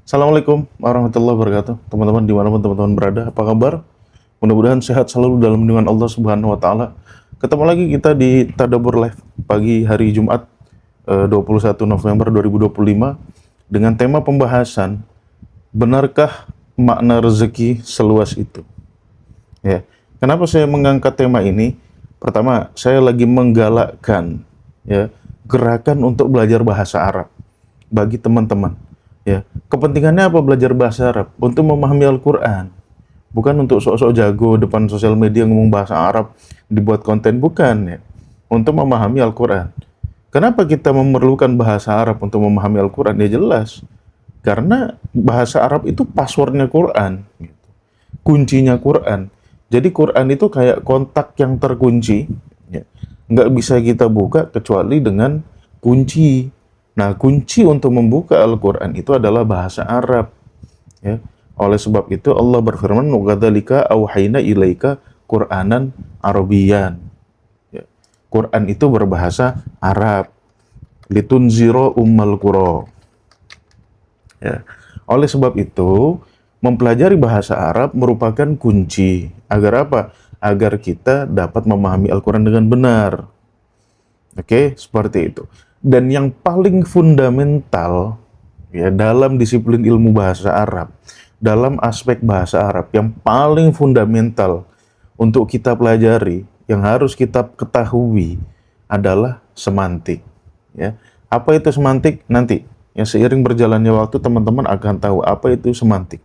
Assalamualaikum warahmatullahi wabarakatuh. Teman-teman dimanapun teman-teman berada, apa kabar? Mudah-mudahan sehat selalu dalam lindungan Allah Subhanahu Wa Taala. Ketemu lagi kita di Tadabbur Live pagi hari Jumat 21 November 2025 dengan tema pembahasan benarkah makna rezeki seluas itu? Ya, kenapa saya mengangkat tema ini? Pertama, saya lagi menggalakkan ya gerakan untuk belajar bahasa Arab bagi teman-teman. Ya, kepentingannya apa belajar bahasa Arab? Untuk memahami Al-Quran, bukan untuk sok-sok jago depan sosial media ngomong bahasa Arab, dibuat konten, bukan ya. Untuk memahami Al-Quran. Kenapa kita memerlukan bahasa Arab untuk memahami Al-Quran? Ya jelas, karena bahasa Arab itu passwordnya Quran, gitu. Kuncinya Quran. Jadi Quran itu kayak kontak yang terkunci, ya. Nggak bisa kita buka kecuali dengan kunci. Nah, kunci untuk membuka Al-Quran itu adalah bahasa Arab. Ya. Oleh sebab itu Allah berfirman, "Wadzalika auhayna ilaika Qur'anan Arabiyyan." Ya. Quran itu berbahasa Arab. Litunziro ummal qura. Ya. Oleh sebab itu, mempelajari bahasa Arab merupakan kunci. Agar apa? Agar kita dapat memahami Al-Quran dengan benar. Oke, seperti itu. Dan yang paling fundamental ya dalam disiplin ilmu bahasa Arab, dalam aspek bahasa Arab yang paling fundamental untuk kita pelajari, yang harus kita ketahui adalah semantik. Ya, apa itu semantik? Nanti ya seiring berjalannya waktu teman-teman akan tahu apa itu semantik.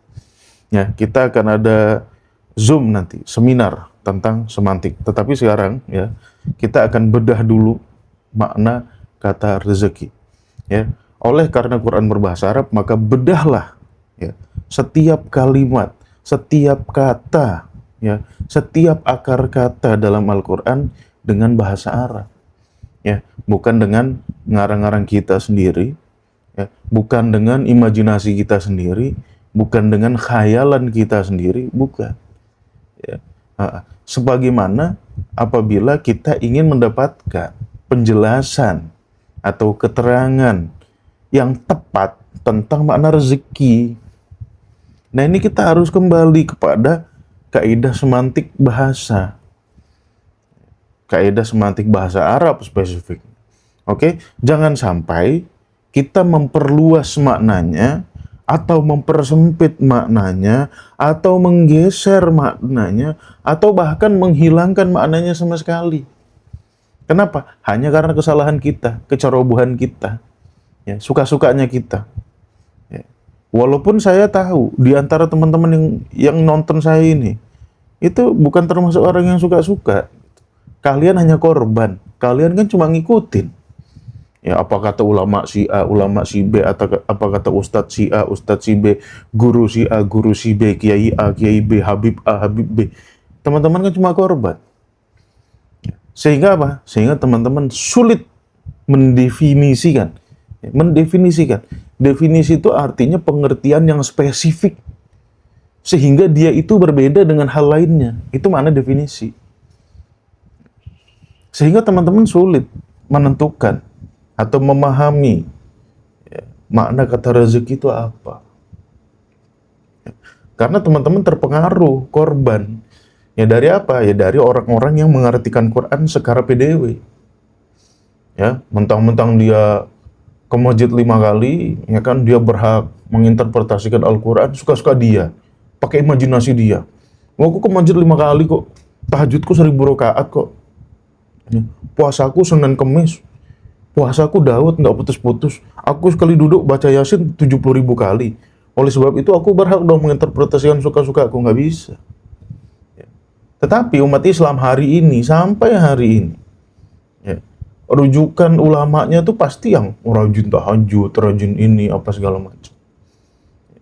Ya, kita akan ada Zoom nanti, seminar tentang semantik. Tetapi sekarang ya kita akan bedah dulu makna kata rezeki. Ya, oleh karena Quran berbahasa Arab, maka bedahlah ya setiap kalimat, setiap kata, ya, setiap akar kata dalam Al-Quran dengan bahasa Arab. Ya, bukan dengan ngarang-ngarang kita sendiri, ya, bukan dengan imajinasi kita sendiri, bukan dengan khayalan kita sendiri, bukan. Ya. Sebagaimana apabila kita ingin mendapatkan penjelasan atau keterangan yang tepat tentang makna rezeki. Nah, ini kita harus kembali kepada kaidah semantik bahasa. Kaidah semantik bahasa Arab spesifik. Oke, jangan sampai kita memperluas maknanya atau mempersempit maknanya atau menggeser maknanya atau bahkan menghilangkan maknanya sama sekali. Kenapa? Hanya karena kesalahan kita, kecerobohan kita, ya, suka-sukanya kita. Ya. Walaupun saya tahu di antara teman-teman yang nonton saya ini itu bukan termasuk orang yang suka-suka. Kalian hanya korban. Kalian kan cuma ngikutin. Ya, apa kata ulama si A, ulama si B, atau apa kata ustadz si A, ustadz si B, guru si A, guru si B, kiai A, kiai B, habib A, habib B. Teman-teman kan cuma korban. Sehingga apa? Sehingga teman-teman sulit mendefinisikan. Mendefinisikan. Definisi itu artinya pengertian yang spesifik. Sehingga dia itu berbeda dengan hal lainnya. Itu makna definisi. Sehingga teman-teman sulit menentukan atau memahami ya, makna kata rezeki itu apa. Karena teman-teman terpengaruh, korban. Ya dari apa? Ya dari orang-orang yang mengartikan Quran secara PDW. Ya, mentang-mentang dia ke masjid 5 kali, ya kan dia berhak menginterpretasikan Al-Quran suka-suka dia, pakai imajinasi dia. Aku ke masjid 5 kali kok, tahajudku 1000 rakaat kok. Ya, puasaku Senin Kemis, puasaku Daud nggak putus-putus. Aku sekali duduk baca Yasin 70.000 kali. Oleh sebab itu aku berhak dong menginterpretasikan suka-suka aku, nggak bisa. Tetapi umat Islam hari ini, sampai hari ini, ya, rujukan ulamanya tuh pasti yang rajin tahajud, rajin ini, apa segala macam.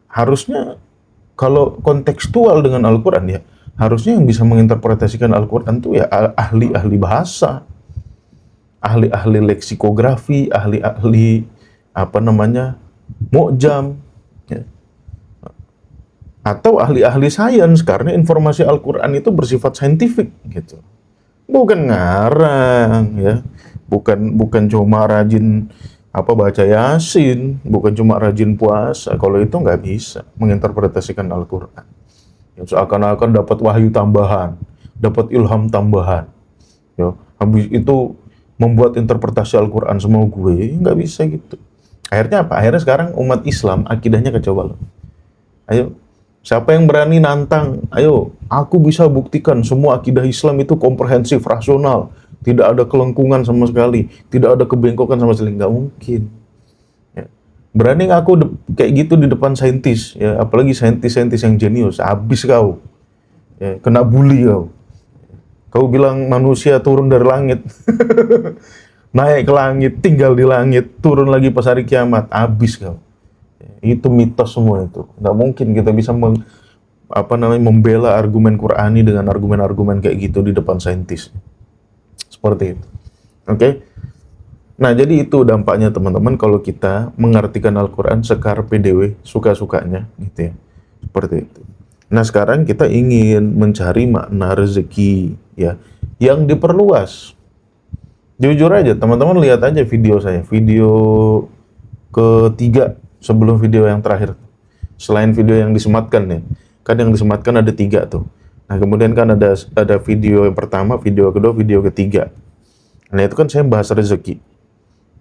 Harusnya, kalau kontekstual dengan Al-Quran ya, harusnya yang bisa menginterpretasikan Al-Quran tuh ya ahli-ahli bahasa, ahli-ahli leksikografi, ahli-ahli, apa namanya, mu'jam, ya, atau ahli-ahli sains, karena informasi Al-Quran itu bersifat saintifik gitu, bukan ngarang ya, bukan cuma rajin apa baca Yasin, bukan cuma rajin puasa. Kalau itu nggak bisa menginterpretasikan Al-Quran. Yang seakan-akan dapat wahyu tambahan, dapat ilham tambahan. Ya, habis itu membuat interpretasi Al-Quran semua gue, nggak bisa gitu. Akhirnya apa? Akhirnya sekarang umat Islam akidahnya kacau balau. Ayo, siapa yang berani nantang? Ayo, aku bisa buktikan semua akidah Islam itu komprehensif, rasional, tidak ada kelengkungan sama sekali, tidak ada kebengkokan sama sekali. Nggak mungkin. Ya. Berani nggak aku kayak gitu di depan saintis, ya, apalagi saintis-saintis yang jenius, habis kau, ya, kena bully kau. Kau bilang manusia turun dari langit, naik ke langit, tinggal di langit, turun lagi pas hari kiamat, habis kau. Itu mitos semua itu. Nggak mungkin kita bisa membela argumen Qur'ani dengan argumen-argumen kayak gitu di depan saintis. Seperti itu. Oke? Nah, jadi itu dampaknya teman-teman kalau kita mengartikan Al-Quran sekar PDW, suka-sukanya, gitu ya. Seperti itu. Nah, sekarang kita ingin mencari makna rezeki, ya, yang diperluas. Jujur aja, teman-teman lihat aja video saya, video ketiga sebelum video yang terakhir. Selain video yang disematkan ya, kan yang disematkan ada 3 tuh. Nah, kemudian kan ada video yang pertama, video kedua, video ketiga. Nah, itu kan saya bahas rezeki.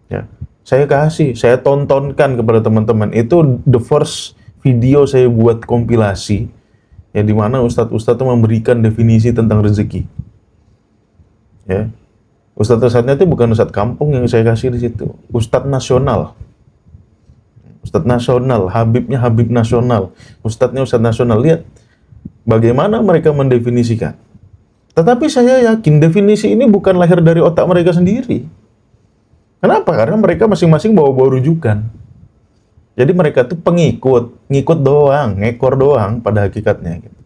Ya, saya tontonkan kepada teman-teman. Itu the first video saya buat kompilasi, ya, di mana ustadz-ustadz itu memberikan definisi tentang rezeki. Ya, ustadz-ustadznya itu bukan ustadz kampung yang saya kasih di situ, ustadz nasional. Ustadz nasional, Habibnya Habib nasional, ustadznya ustadz nasional. Lihat bagaimana mereka mendefinisikan. Tetapi saya yakin definisi ini bukan lahir dari otak mereka sendiri. Kenapa? Karena mereka masing-masing bawa rujukan. Jadi mereka tuh ngikut doang, ngekor doang pada hakikatnya. Gitu.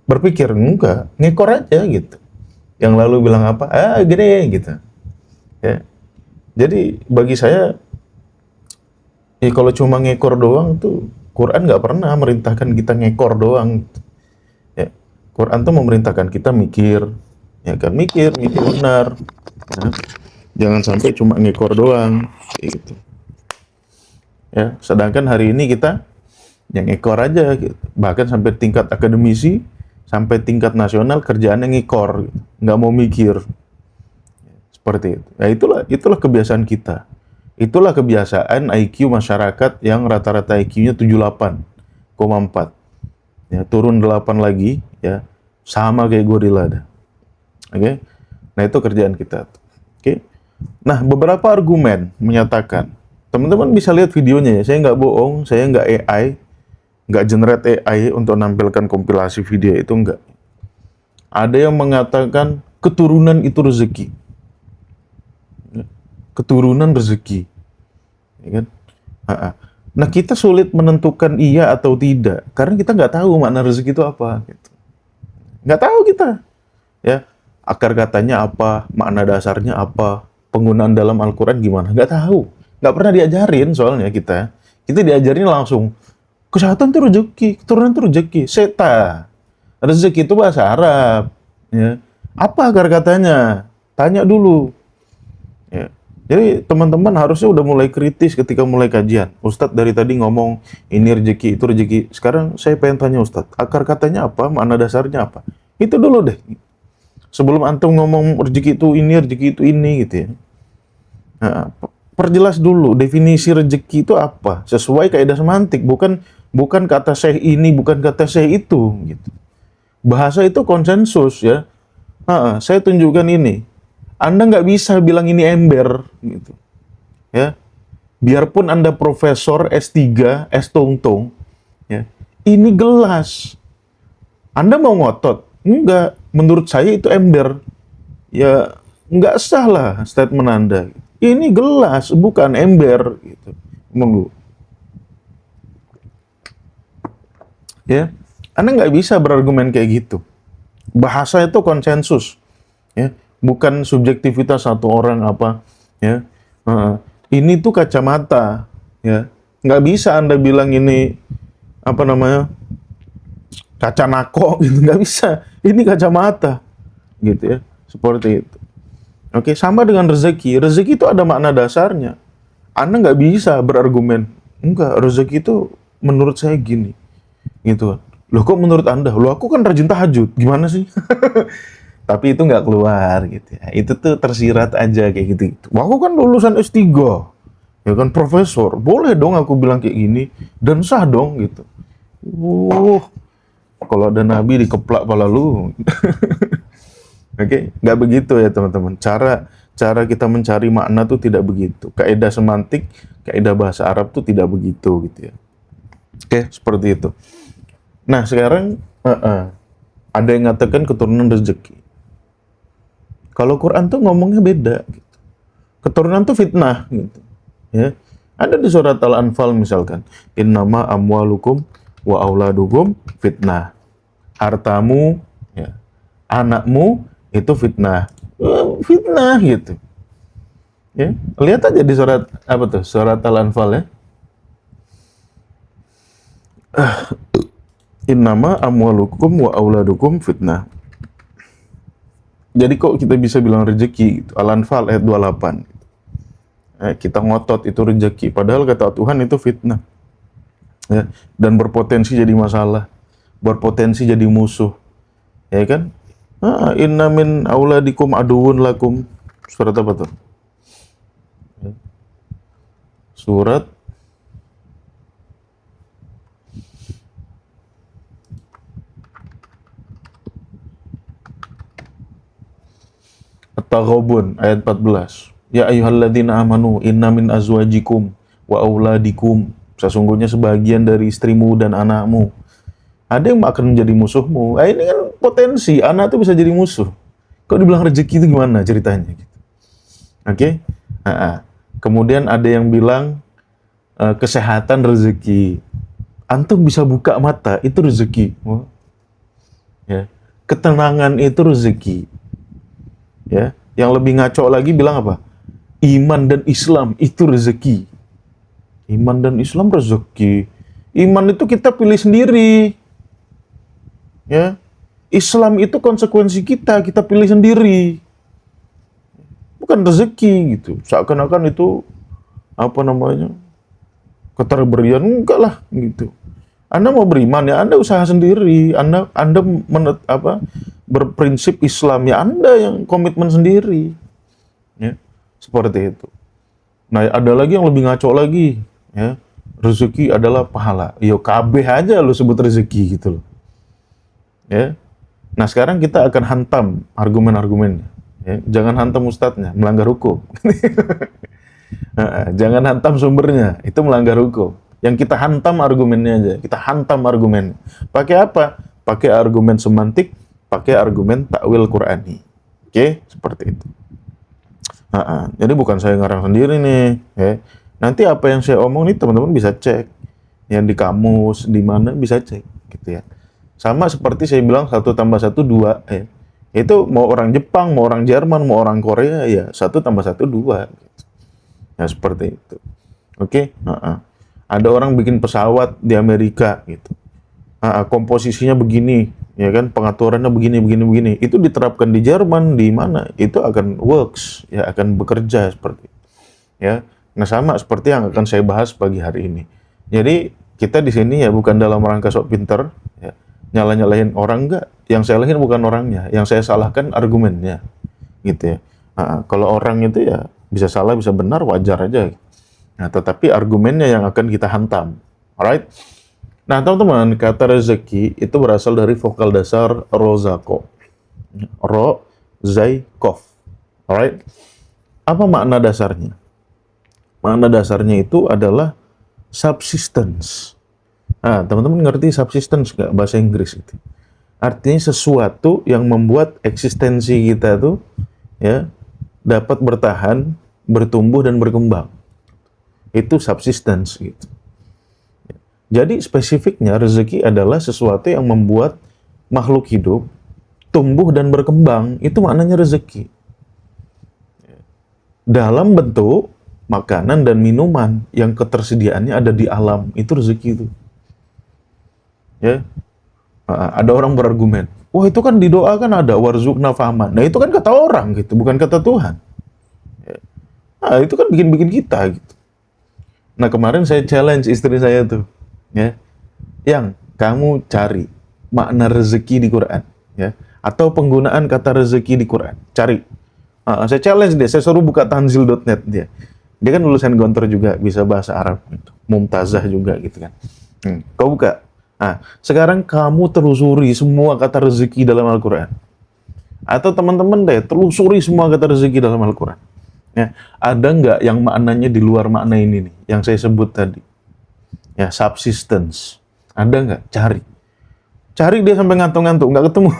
Berpikir, enggak, ngekor aja gitu. Yang lalu bilang apa? Gini gitu. Ya. Jadi bagi saya, ya kalau cuma ngekor doang tuh, Quran nggak pernah merintahkan kita ngekor doang. Ya. Quran tuh memerintahkan kita mikir, ya kan, mikir benar. Ya. Jangan sampai cuma ngekor doang, gitu. Ya, sedangkan hari ini kita yang ngekor aja, gitu. Bahkan sampai tingkat akademisi, sampai tingkat nasional kerjaannya ngekor, gitu. Nggak mau mikir. Seperti itu. Ya, itulah kebiasaan kita. Itulah kebiasaan IQ masyarakat yang rata-rata IQ-nya 78,4. Ya, turun 8 lagi, ya. Sama kayak gorila dah. Oke? Nah, itu kerjaan kita. Oke? Nah, beberapa argumen menyatakan, teman-teman bisa lihat videonya ya, saya nggak bohong, saya nggak AI, nggak generate AI untuk menampilkan kompilasi video itu, nggak. Ada yang mengatakan keturunan itu rezeki. Keturunan rezeki. Ya kan? Nah, kita sulit menentukan iya atau tidak, karena kita nggak tahu makna rezeki itu apa. Gitu. Nggak tahu kita. Ya, akar katanya apa, makna dasarnya apa, penggunaan dalam Al-Quran gimana, nggak tahu. Nggak pernah diajarin soalnya kita. Kita diajarin langsung, kesehatan itu rezeki, keturunan itu rezeki, seta. Rezeki itu bahasa Arab. Ya. Apa akar katanya? Tanya dulu. Ya. Jadi teman-teman harusnya udah mulai kritis ketika mulai kajian. Ustadz dari tadi ngomong ini rezeki, itu rezeki. Sekarang saya pengen tanya Ustadz, akar katanya apa, makna dasarnya apa? Itu dulu deh. Sebelum antum ngomong rezeki itu ini gitu ya. Nah, perjelas dulu definisi rezeki itu apa, sesuai kaidah semantik, bukan kata syekh ini, bukan kata syekh itu gitu. Bahasa itu konsensus ya. Saya tunjukkan ini. Anda nggak bisa bilang ini ember gitu. Ya. Biarpun Anda profesor S3, S tong-tong, ya. Ini gelas. Anda mau ngotot? Enggak. Menurut saya itu ember. Ya, nggak sah lah statement Anda. Ini gelas, bukan ember. Gitu. Ya, Anda nggak bisa berargumen kayak gitu. Bahasa itu konsensus, ya, bukan subjektivitas satu orang apa. Ya, ini tuh kacamata, ya, nggak bisa Anda bilang ini apa namanya kaca nako, gitu, nggak bisa. Ini kacamata, gitu ya, seperti itu. Oke, sama dengan rezeki. Rezeki itu ada makna dasarnya. Anda nggak bisa berargumen, enggak, rezeki itu menurut saya gini, gitu kan. Loh kok menurut Anda? Loh aku kan rajin tahajud, gimana sih? Tapi itu nggak keluar gitu ya. Itu tuh tersirat aja kayak gitu. Wah, aku kan lulusan S3, ya kan profesor. Boleh dong aku bilang kayak gini dan sah dong gitu. Kalau ada nabi dikeplak kepala lu. Oke, nggak begitu ya teman-teman. Cara kita mencari makna tuh tidak begitu. Kaidah semantik, kaidah bahasa Arab tuh tidak begitu gitu ya. Oke, seperti itu. Nah, sekarang ada yang mengatakan keturunan rezeki. Kalau Quran tuh ngomongnya beda gitu. Keturunan tuh fitnah gitu. Ya. Ada di surat Al-Anfal misalkan, innama amwalukum wa auladukum fitnah. Hartamu, ya, anakmu itu fitnah. Fitnah gitu. Ya, lihat aja di surat apa tuh? Surat Al-Anfal ya. Innama amwalukum wa auladukum fitnah. Jadi kok kita bisa bilang rezeki gitu. Al-Anfal ayat 28. Kita ngotot itu rezeki, padahal kata Tuhan itu fitnah. Ya, dan berpotensi jadi masalah, berpotensi jadi musuh. Ya kan? Inna min auladikum aduun lakum. Surat apa tuh? Surat At-Taghabun ayat 14. Ya ayyuhalladzina amanu inna min azwajikum wa auladikum. Sesungguhnya sebagian dari istrimu dan anakmu ada yang akan menjadi musuhmu. Ini kan potensi, anak itu bisa jadi musuh. Kok dibilang rezeki itu gimana ceritanya? Oke? Kemudian ada yang bilang kesehatan rezeki. Antum bisa buka mata, itu rezeki. Ya. Ketenangan itu rezeki. Ya. Yang lebih ngaco lagi bilang apa? Iman dan Islam itu rezeki. Iman dan Islam rezeki. Iman itu kita pilih sendiri. Ya. Islam itu konsekuensi kita pilih sendiri. Bukan rezeki gitu. Seakan-akan itu apa namanya? Keterberian, enggak lah gitu. Anda mau beriman ya Anda usaha sendiri. Anda berprinsip Islam ya Anda yang komitmen sendiri. Ya. Seperti itu. Nah, ada lagi yang lebih ngaco lagi, ya. Rezeki adalah pahala. Yo kabeh aja lu sebut rezeki gitu loh. Ya. Nah, sekarang kita akan hantam argumen-argumennya. Ya. Jangan hantam ustadznya, melanggar hukum. Jangan hantam sumbernya, itu melanggar hukum. Yang kita hantam argumennya aja, kita hantam argumen. Pakai apa? Pakai argumen semantik, pakai argumen takwil Qur'ani. Oke, seperti itu. Jadi bukan saya ngarang sendiri nih. Ya. Nanti apa yang saya omong nih teman-teman bisa cek. Yang di kamus, di mana bisa cek. Gitu ya. Sama seperti saya bilang 1 tambah 1 2. Itu mau orang Jepang, mau orang Jerman, mau orang Korea, ya 1 tambah 1 2. Gitu. Ya seperti itu. Oke. Ada orang bikin pesawat di Amerika gitu. Komposisinya begini, ya kan, pengaturannya begini. Itu diterapkan di Jerman, di mana? Itu akan works, ya akan bekerja seperti itu. Ya. Nah, sama seperti yang akan saya bahas pagi hari ini. Jadi, kita di sini ya bukan dalam rangka sok pinter, ya. Nyalah-nyalahin orang enggak. Yang saya salahin bukan orangnya, yang saya salahkan argumennya. Gitu ya. Kalau orang itu ya bisa salah, bisa benar, wajar aja. Nah, tetapi argumennya yang akan kita hantam. Alright? Nah, teman-teman, kata rezeki itu berasal dari vokal dasar rozako. Ro, zai, kof. Alright? Apa makna dasarnya? Makna dasarnya itu adalah subsistence. Teman-teman ngerti subsistence nggak bahasa Inggris itu? Artinya sesuatu yang membuat eksistensi kita tuh ya dapat bertahan, bertumbuh dan berkembang. Itu subsistence gitu. Jadi spesifiknya rezeki adalah sesuatu yang membuat makhluk hidup tumbuh dan berkembang. Itu maknanya rezeki. Dalam bentuk makanan dan minuman yang ketersediaannya ada di alam, itu rezeki itu. Ya. Ada orang berargumen, wah itu kan di doa kan ada warzuqna fahman. Nah itu kan kata orang gitu, bukan kata Tuhan. Ya. Itu kan bikin-bikin kita gitu. Nah, kemarin saya challenge istri saya tuh, ya, yang kamu cari makna rezeki di Quran, ya, atau penggunaan kata rezeki di Quran. Cari. Saya challenge dia, saya suruh buka tanzil.net dia. Dia kan lulusan Gontor juga, bisa bahasa Arab, gitu. Mumtazah juga gitu kan. Kau buka. Nah, sekarang kamu telusuri semua kata rezeki dalam Al-Quran. Atau teman-teman deh, telusuri semua kata rezeki dalam Al-Quran. Ya, ada nggak yang maknanya di luar makna ini nih, yang saya sebut tadi? Ya, subsistence. Ada nggak? Cari. Cari dia sampai ngantuk-ngantuk, nggak ketemu.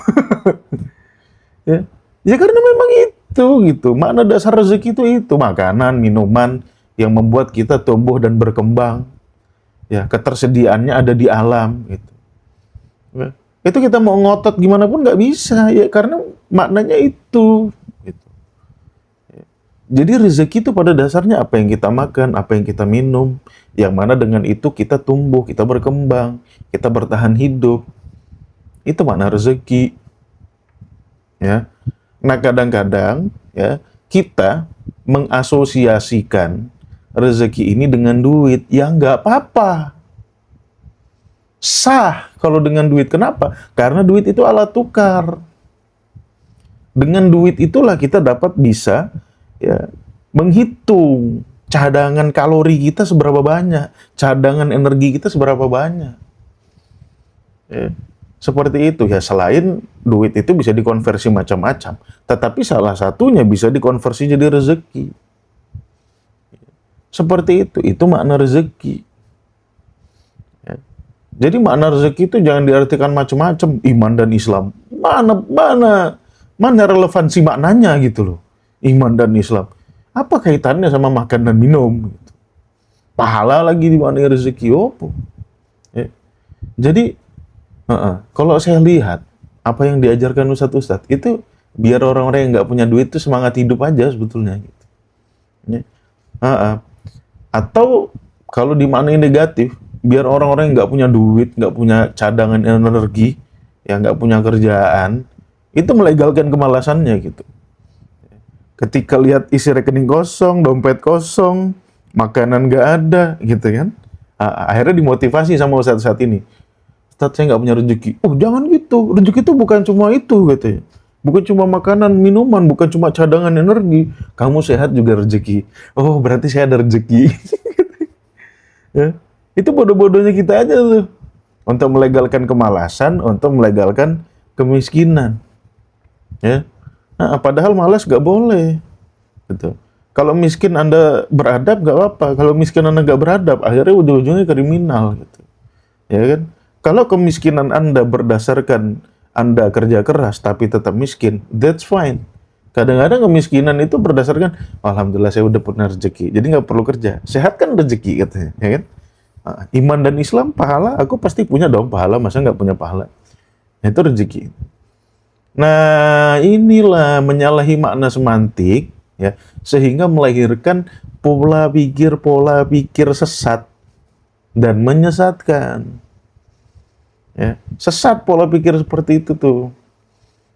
Ya, ya karena memang itu gitu. Makna dasar rezeki itu makanan, minuman yang membuat kita tumbuh dan berkembang. Ya, ketersediaannya ada di alam gitu. Ya, itu kita mau ngotot gimana pun nggak bisa ya karena maknanya itu. Gitu. Ya. Jadi rezeki itu pada dasarnya apa yang kita makan, apa yang kita minum, yang mana dengan itu kita tumbuh, kita berkembang, kita bertahan hidup. Itu makna rezeki. Ya. Nah, kadang-kadang ya kita mengasosiasikan rezeki ini dengan duit. Ya nggak apa-apa. Sah kalau dengan duit. Kenapa? Karena duit itu alat tukar. Dengan duit itulah kita dapat bisa ya menghitung cadangan kalori kita seberapa banyak, cadangan energi kita seberapa banyak. Ya. Seperti itu ya, selain duit itu bisa dikonversi macam-macam, tetapi salah satunya bisa dikonversi jadi rezeki. Seperti itu makna rezeki. Ya. Jadi makna rezeki itu jangan diartikan macam-macam, iman dan Islam. Mana relevansi maknanya gitu loh, iman dan Islam. Apa kaitannya sama makan dan minum? Gitu. Pahala lagi dimaknai rezeki, opo. Ya. Jadi kalau saya lihat apa yang diajarkan ustadz-ustadz itu biar orang-orang yang nggak punya duit itu semangat hidup aja sebetulnya gitu. Ya. Atau kalau dimaknai negatif, biar orang-orang yang nggak punya duit, nggak punya cadangan energi, yang nggak punya kerjaan, itu melegalkan kemalasannya gitu. Ketika lihat isi rekening kosong, dompet kosong, makanan nggak ada gitu kan, akhirnya dimotivasi sama ustadz-ustadz ini. Ustadz, saya nggak punya rezeki. Oh, jangan gitu. Rezeki itu bukan cuma itu, katanya. Bukan cuma makanan, minuman, bukan cuma cadangan energi. Kamu sehat juga rezeki. Oh, berarti saya ada rezeki. Ya. Itu bodoh-bodohnya kita aja tuh. Untuk melegalkan kemalasan, untuk melegalkan kemiskinan. Ya. Nah, padahal malas nggak boleh. Gitu. Kalau miskin Anda beradab, nggak apa-apa. Kalau miskin Anda nggak beradab, akhirnya ujung-ujungnya kriminal. Gitu. Ya kan? Kalau kemiskinan Anda berdasarkan Anda kerja keras tapi tetap miskin, that's fine. Kadang-kadang kemiskinan itu berdasarkan, alhamdulillah saya udah punya rezeki, jadi nggak perlu kerja. Sehat kan rezeki katanya, ya kan? Iman dan Islam, pahala, aku pasti punya dong pahala, masa nggak punya pahala? Itu rezeki. Nah, inilah menyalahi makna semantik, ya, sehingga melahirkan pola pikir sesat dan menyesatkan. Ya, sesat pola pikir seperti itu tuh.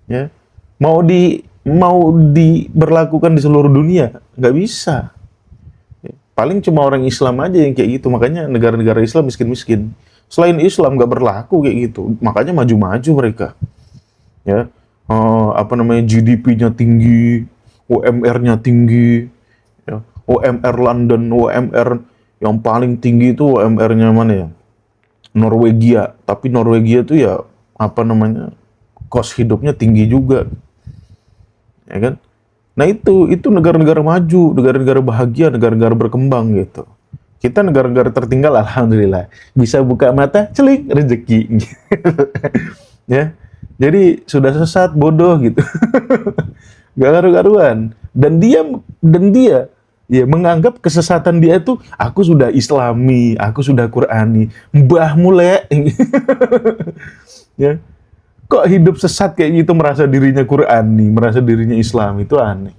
Ya, mau diberlakukan di seluruh dunia nggak bisa. Ya, paling cuma orang Islam aja yang kayak gitu. Makanya negara-negara Islam miskin-miskin. Selain Islam nggak berlaku kayak gitu. Makanya maju-maju mereka. Ya, GDP-nya tinggi, UMR-nya tinggi. Ya, UMR London, UMR yang paling tinggi itu UMR-nya mana ya? Norwegia, tapi Norwegia itu ya cost hidupnya tinggi juga, ya kan? Nah itu negara-negara maju, negara-negara bahagia, negara-negara berkembang gitu. Kita negara-negara tertinggal, alhamdulillah bisa buka mata, celik rezeki, ya. Jadi sudah sesat, bodoh gitu, gak karu-karuan. Dan dia ya menganggap kesesatan dia itu aku sudah Islami, aku sudah Qurani, mbah mulai. Ya. Kok hidup sesat kayak gitu merasa dirinya Qurani, merasa dirinya Islam, itu aneh.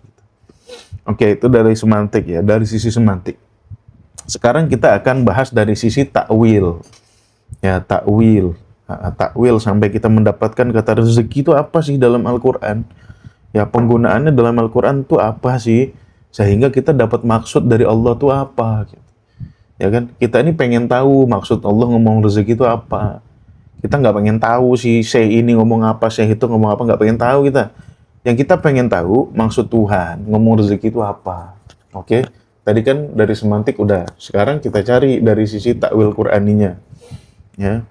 Oke, itu dari semantik ya, dari sisi semantik. Sekarang kita akan bahas dari sisi takwil. Ya, takwil. Takwil sampai kita mendapatkan kata rezeki itu apa sih dalam Al-Qur'an? Ya, penggunaannya dalam Al-Qur'an itu apa sih? Sehingga kita dapat maksud dari Allah itu apa gitu. Ya kan? Kita ini pengen tahu maksud Allah ngomong rezeki itu apa. Kita nggak pengen tahu si Syekh ini ngomong apa, Syekh itu ngomong apa, nggak pengen tahu kita. Yang kita pengen tahu maksud Tuhan ngomong rezeki itu apa. Oke? Tadi kan dari semantik udah. Sekarang kita cari dari sisi takwil Qur'aninya. Ya.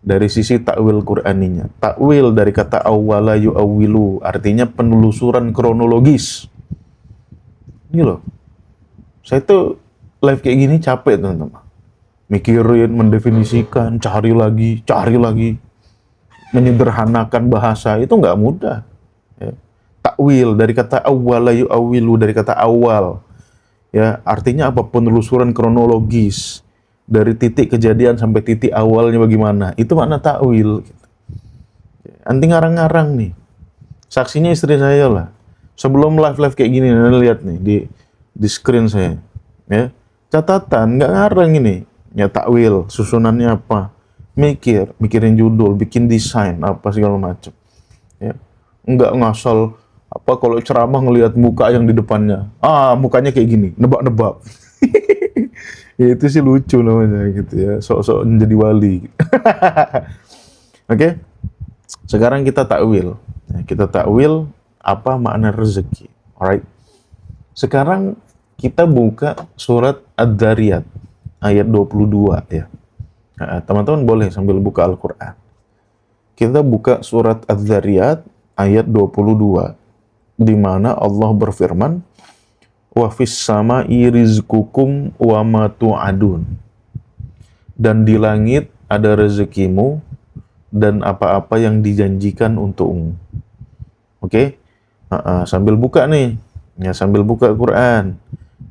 Dari sisi takwil Qur'aninya. Takwil dari kata awwala yu'awwilu, artinya penelusuran kronologis. Ini loh. Saya tuh live kayak gini capek, teman-teman. Mikirin, mendefinisikan, cari lagi, menyederhanakan bahasa itu nggak mudah. Ya. Takwil dari kata awwala yu'awwilu, dari kata awal. Ya, artinya apa? Penelusuran kronologis dari titik kejadian sampai titik awalnya bagaimana. Itu makna takwil. Anti ngarang-ngarang nih. Saksinya istri saya lah. Sebelum live kayak gini, Anda lihat nih di screen saya. Ya. Catatan, nggak ngarang ini. Ya takwil, susunannya apa? Mikirin judul, bikin desain, apa segala macam. Ya. Nggak ngasal apa kalau ceramah ngelihat muka yang di depannya. Mukanya kayak gini, nebak-nebak. Ya, itu sih lucu namanya gitu ya. Sok-sok menjadi wali. Oke. Sekarang kita takwil. Ya, kita takwil apa makna rezeki. Alright. Sekarang kita buka surat Ad-Dzariyat ayat 22 ya. Nah, teman-teman boleh sambil buka Al-Qur'an. Kita buka surat Adz-Dzariyat ayat 22 di mana Allah berfirman, wa fis sama'i rizqukum wa ma tu'adun. Dan di langit ada rezekimu dan apa-apa yang dijanjikan untukmu. Oke? Sambil buka nih. Ya, sambil buka Quran.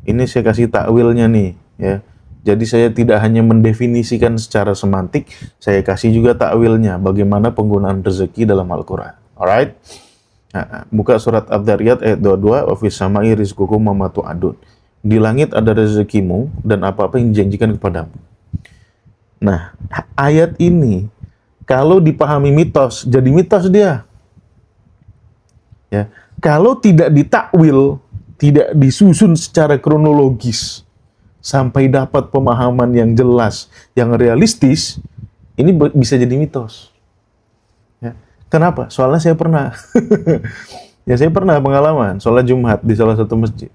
Ini saya kasih takwilnya nih, ya. Jadi saya tidak hanya mendefinisikan secara semantik, saya kasih juga takwilnya bagaimana penggunaan rezeki dalam Al-Qur'an. Alright? Buka surat Adz-Dzariyat ayat 22, wa fis sama'i rizqukum wa ma tu'adun. Di langit ada rezekimu dan apa-apa yang dijanjikan kepadamu. Nah, ayat ini kalau dipahami mitos, jadi mitos dia. Ya. Kalau tidak ditakwil, tidak disusun secara kronologis sampai dapat pemahaman yang jelas, yang realistis, ini bisa jadi mitos. Ya. Kenapa? Soalnya saya pernah. Ya, saya pernah pengalaman sholat Jumat di salah satu masjid.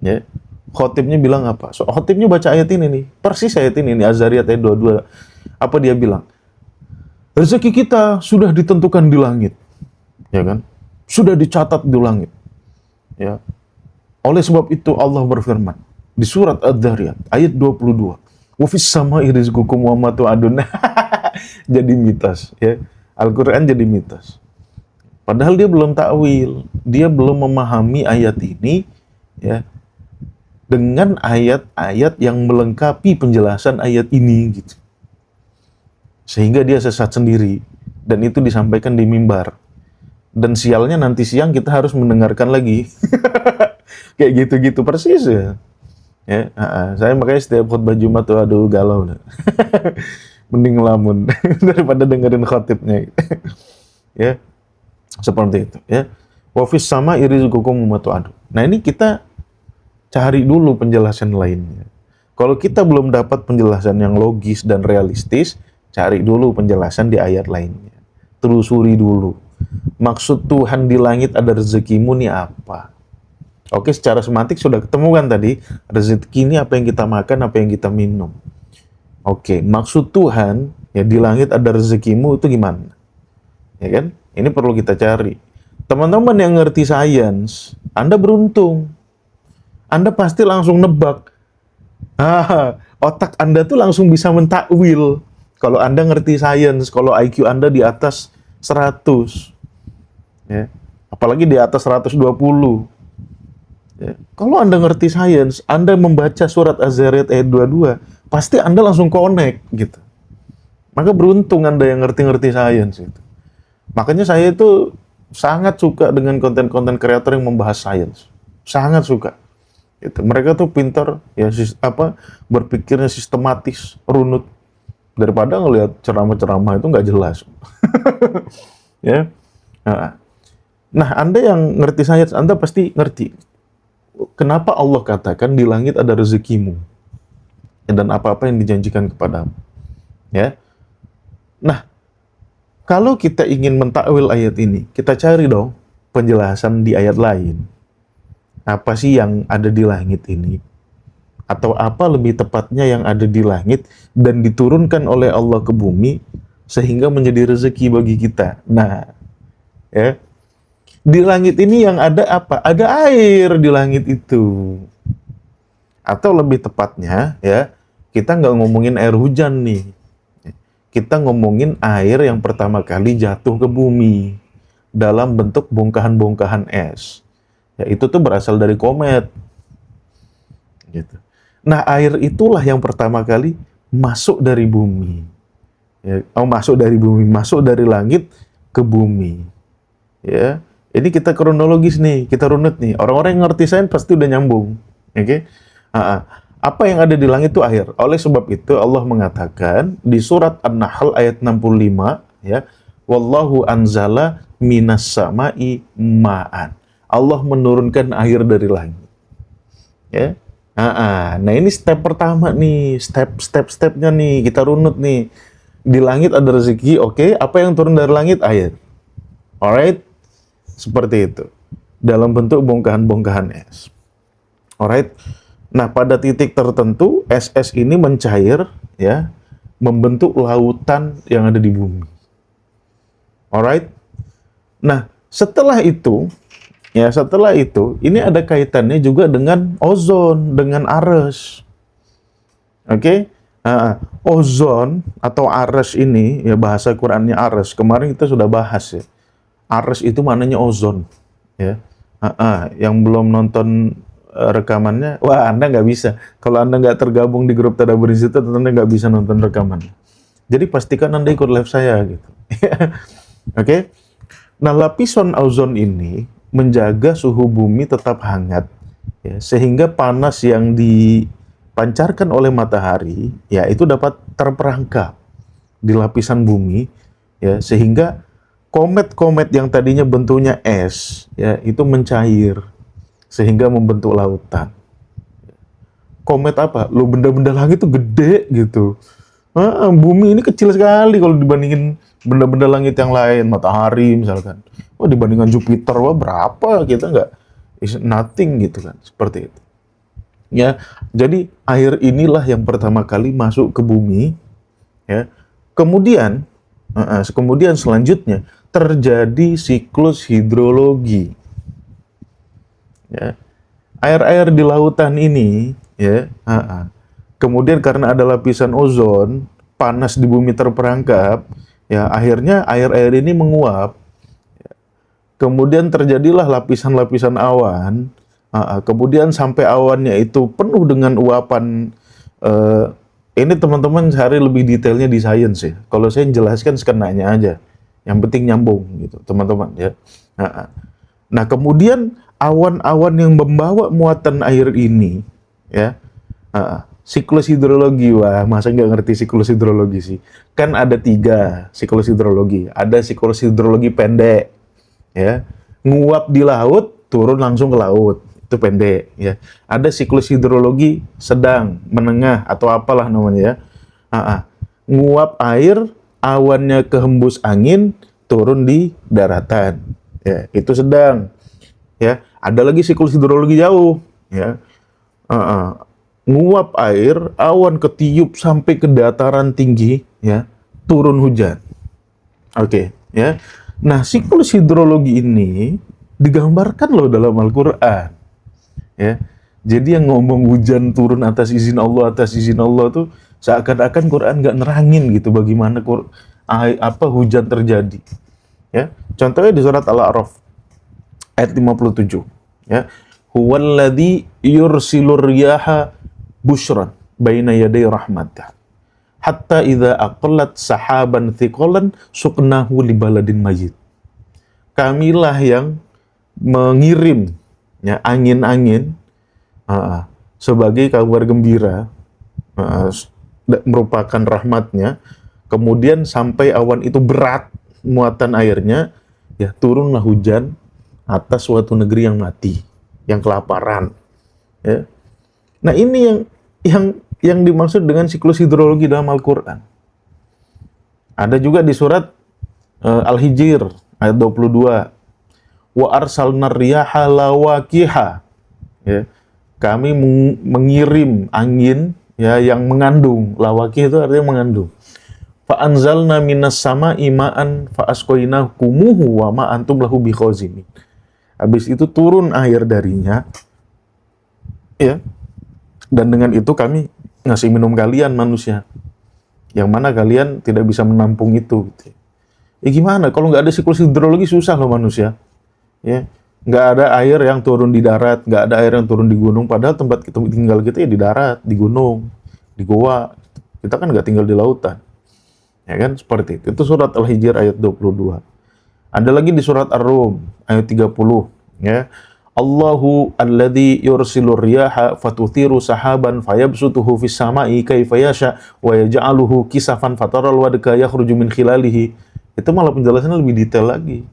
Ya. Khotibnya bilang apa? Khotibnya baca ayat ini nih, persis ayat ini nih, Az-Dzariyat ayat 22. Apa dia bilang? Rezeki kita sudah ditentukan di langit. Ya kan? Sudah dicatat di langit. Ya. Oleh sebab itu Allah berfirman di surat Adz-Dzariyat ayat 22. Wa fis sama'i rizqukum wa ma tu'adun. Jadi mitos, ya. Al-Qur'an jadi mitos. Padahal dia belum takwil, dia belum memahami ayat ini, ya, dengan ayat-ayat yang melengkapi penjelasan ayat ini gitu. Sehingga dia sesat sendiri dan itu disampaikan di mimbar. Dan sialnya nanti siang kita harus mendengarkan lagi. Kayak gitu-gitu persis ya. Ya, saya makanya setiap khutbah Jumat tuh aduh galau. Mending ngelamun daripada dengerin khotibnya. Ya. Seperti itu, ya. Wa fis sama'i rizqukum wa ma tu'adun. Nah, ini kita cari dulu penjelasan lainnya. Kalau kita belum dapat penjelasan yang logis dan realistis, cari dulu penjelasan di ayat lainnya. Telusuri dulu. Maksud Tuhan di langit ada rezekimu nih apa? Oke, secara semantik sudah ketemu kan tadi. Rezeki ini apa yang kita makan, apa yang kita minum. Oke, maksud Tuhan ya di langit ada rezekimu itu gimana? Ya kan? Ini perlu kita cari. Teman-teman yang ngerti sains, Anda beruntung. Anda pasti langsung nebak. Otak Anda tuh langsung bisa mentakwil. Kalau Anda ngerti sains, kalau IQ Anda di atas 100. Ya. Apalagi di atas 120. Ya. Kalau Anda ngerti sains, Anda membaca surat Az-Dzariyat ayat 22, pasti Anda langsung connect gitu. Maka beruntung Anda yang ngerti-ngerti sains gitu. Makanya saya itu sangat suka dengan konten-konten kreator yang membahas sains. Sangat suka. Gitu. Mereka tuh pintar ya berpikirnya sistematis, runut. Daripada ngelihat ceramah-ceramah itu nggak jelas. Ya. Nah, Anda yang ngerti sains, Anda pasti ngerti. Kenapa Allah katakan di langit ada rezekimu? dan apa-apa yang dijanjikan kepadamu. Ya. Nah, kalau kita ingin mentakwil ayat ini, kita cari dong penjelasan di ayat lain. Apa sih yang ada di langit ini? Atau apa lebih tepatnya yang ada di langit dan diturunkan oleh Allah ke bumi sehingga menjadi rezeki bagi kita. Nah, ya. Di langit ini yang ada apa? Ada air di langit itu. Atau lebih tepatnya, ya, kita nggak ngomongin air hujan nih. Kita ngomongin air yang pertama kali jatuh ke bumi dalam bentuk bongkahan-bongkahan es. Ya, itu tuh berasal dari komet. Gitu. Nah, air itulah yang pertama kali masuk dari bumi. Ya, masuk dari langit ke bumi. Ya, ini kita kronologis nih, kita runut nih. Orang-orang yang ngerti sains pasti udah nyambung. Oke? Apa yang ada di langit itu air. Oleh sebab itu Allah mengatakan di surat An-Nahl ayat 65, ya, wallahu anzala minas sama'i ma'an. Allah menurunkan air dari langit. Ya. Nah, ini step pertama nih, stepnya nih, kita runut nih. Di langit ada rezeki, oke. Apa yang turun dari langit? Air. Alright? Seperti itu. Dalam bentuk bongkahan-bongkahan es. Alright? Nah, pada titik tertentu, es-es ini mencair, ya, membentuk lautan yang ada di bumi. Alright? Nah, setelah itu, ini ada kaitannya juga dengan ozon, dengan Ares. Oke? Ozon atau Ares ini, ya bahasa Qur'annya Ares. Kemarin kita sudah bahas ya. Ares itu maknanya ozon, ya. Yang belum nonton rekamannya, wah Anda nggak bisa. Kalau Anda nggak tergabung di grup Tadabbur Institute, Anda nggak bisa nonton rekamannya. Jadi pastikan Anda ikut live saya gitu. Oke? Nah, lapisan ozon ini menjaga suhu bumi tetap hangat, ya, sehingga panas yang dipancarkan oleh matahari, ya, itu dapat terperangkap di lapisan bumi, ya, sehingga komet-komet yang tadinya bentuknya es, ya, itu mencair sehingga membentuk lautan. Komet apa? Lo benda-benda langit itu gede gitu. Bumi ini kecil sekali kalau dibandingin benda-benda langit yang lain, matahari misalkan. Wah, dibandingkan Jupiter, wah berapa, kita nggak, is nothing gitu kan, seperti itu. Ya, jadi air inilah yang pertama kali masuk ke bumi, ya. Kemudian selanjutnya terjadi siklus hidrologi. Ya. Air-air di lautan ini, ya, kemudian karena ada lapisan ozon, panas di bumi terperangkap, ya, akhirnya air-air ini menguap. Kemudian terjadilah lapisan-lapisan awan, kemudian sampai awannya itu penuh dengan uapan. Ini teman-teman cari lebih detailnya di sains ya. Kalau saya jelaskan skenanya aja, yang penting nyambung gitu, teman-teman ya. Nah, kemudian awan-awan yang membawa muatan air ini, ya, siklus hidrologi, wah masa nggak ngerti siklus hidrologi sih? Kan ada 3 siklus hidrologi. Ada siklus hidrologi pendek, ya, nguap di laut, turun langsung ke laut, itu pendek, ya. Ada siklus hidrologi sedang, menengah, atau apalah namanya, ya. Nguap air, awannya kehembus angin, turun di daratan, ya, itu sedang, ya. Ada lagi siklus hidrologi jauh, ya. Nguap air, awan ketiup sampai ke dataran tinggi, ya, turun hujan. Oke, ya. Nah, siklus hidrologi ini digambarkan loh dalam Al-Quran, ya. Jadi yang ngomong hujan turun atas izin Allah tuh seakan-akan Quran nggak nerangin gitu bagaimana hujan terjadi, ya. Contohnya di surat Al-A'raf ayat 57, ya. Huwallazi yursilur riyaha busyran baina yaday rahmatah hatta idza aqallat sahaban thiqalan suqnahu li baladin mayyit. Kamilah yang mengirim, ya, angin-angin sebagai kabar gembira, merupakan rahmatnya. Kemudian sampai awan itu berat muatan airnya, ya, turunlah hujan atas suatu negeri yang mati, yang kelaparan, ya. Nah, ini yang yang dimaksud dengan siklus hidrologi dalam Al-Quran. Ada juga di surat Al-Hijr ayat 22. Wa arsalnar riyaha lawaqiha. Ya. Kami mengirim angin ya yang mengandung. Lawaqih itu artinya mengandung. Fa anzalna minas sama'i ma'an fa asqainakumuhu wa ma antum lahu bikhazinin. Habis itu turun air darinya. Ya. Dan dengan itu kami ngasih minum kalian manusia. Yang mana kalian tidak bisa menampung itu. Gitu. Ya gimana? Kalau nggak ada siklus hidrologi susah loh manusia. Ya, nggak ada air yang turun di darat, nggak ada air yang turun di gunung. Padahal tempat kita tinggal kita ya di darat, di gunung, di goa. Kita kan nggak tinggal di lautan. Ya kan? Seperti itu. Itu surat Al-Hijr ayat 22. Ada lagi di surat Ar-Rum ayat 30. Ya. Allahu alladzi yursilur riyaha fatuthiru sahaban fayabsutuhu fis sama'i kaifa yasha wa yaj'aluhu kisafan fataral wadqa yakhruju min khilalihi. Itu malah penjelasannya lebih detail lagi.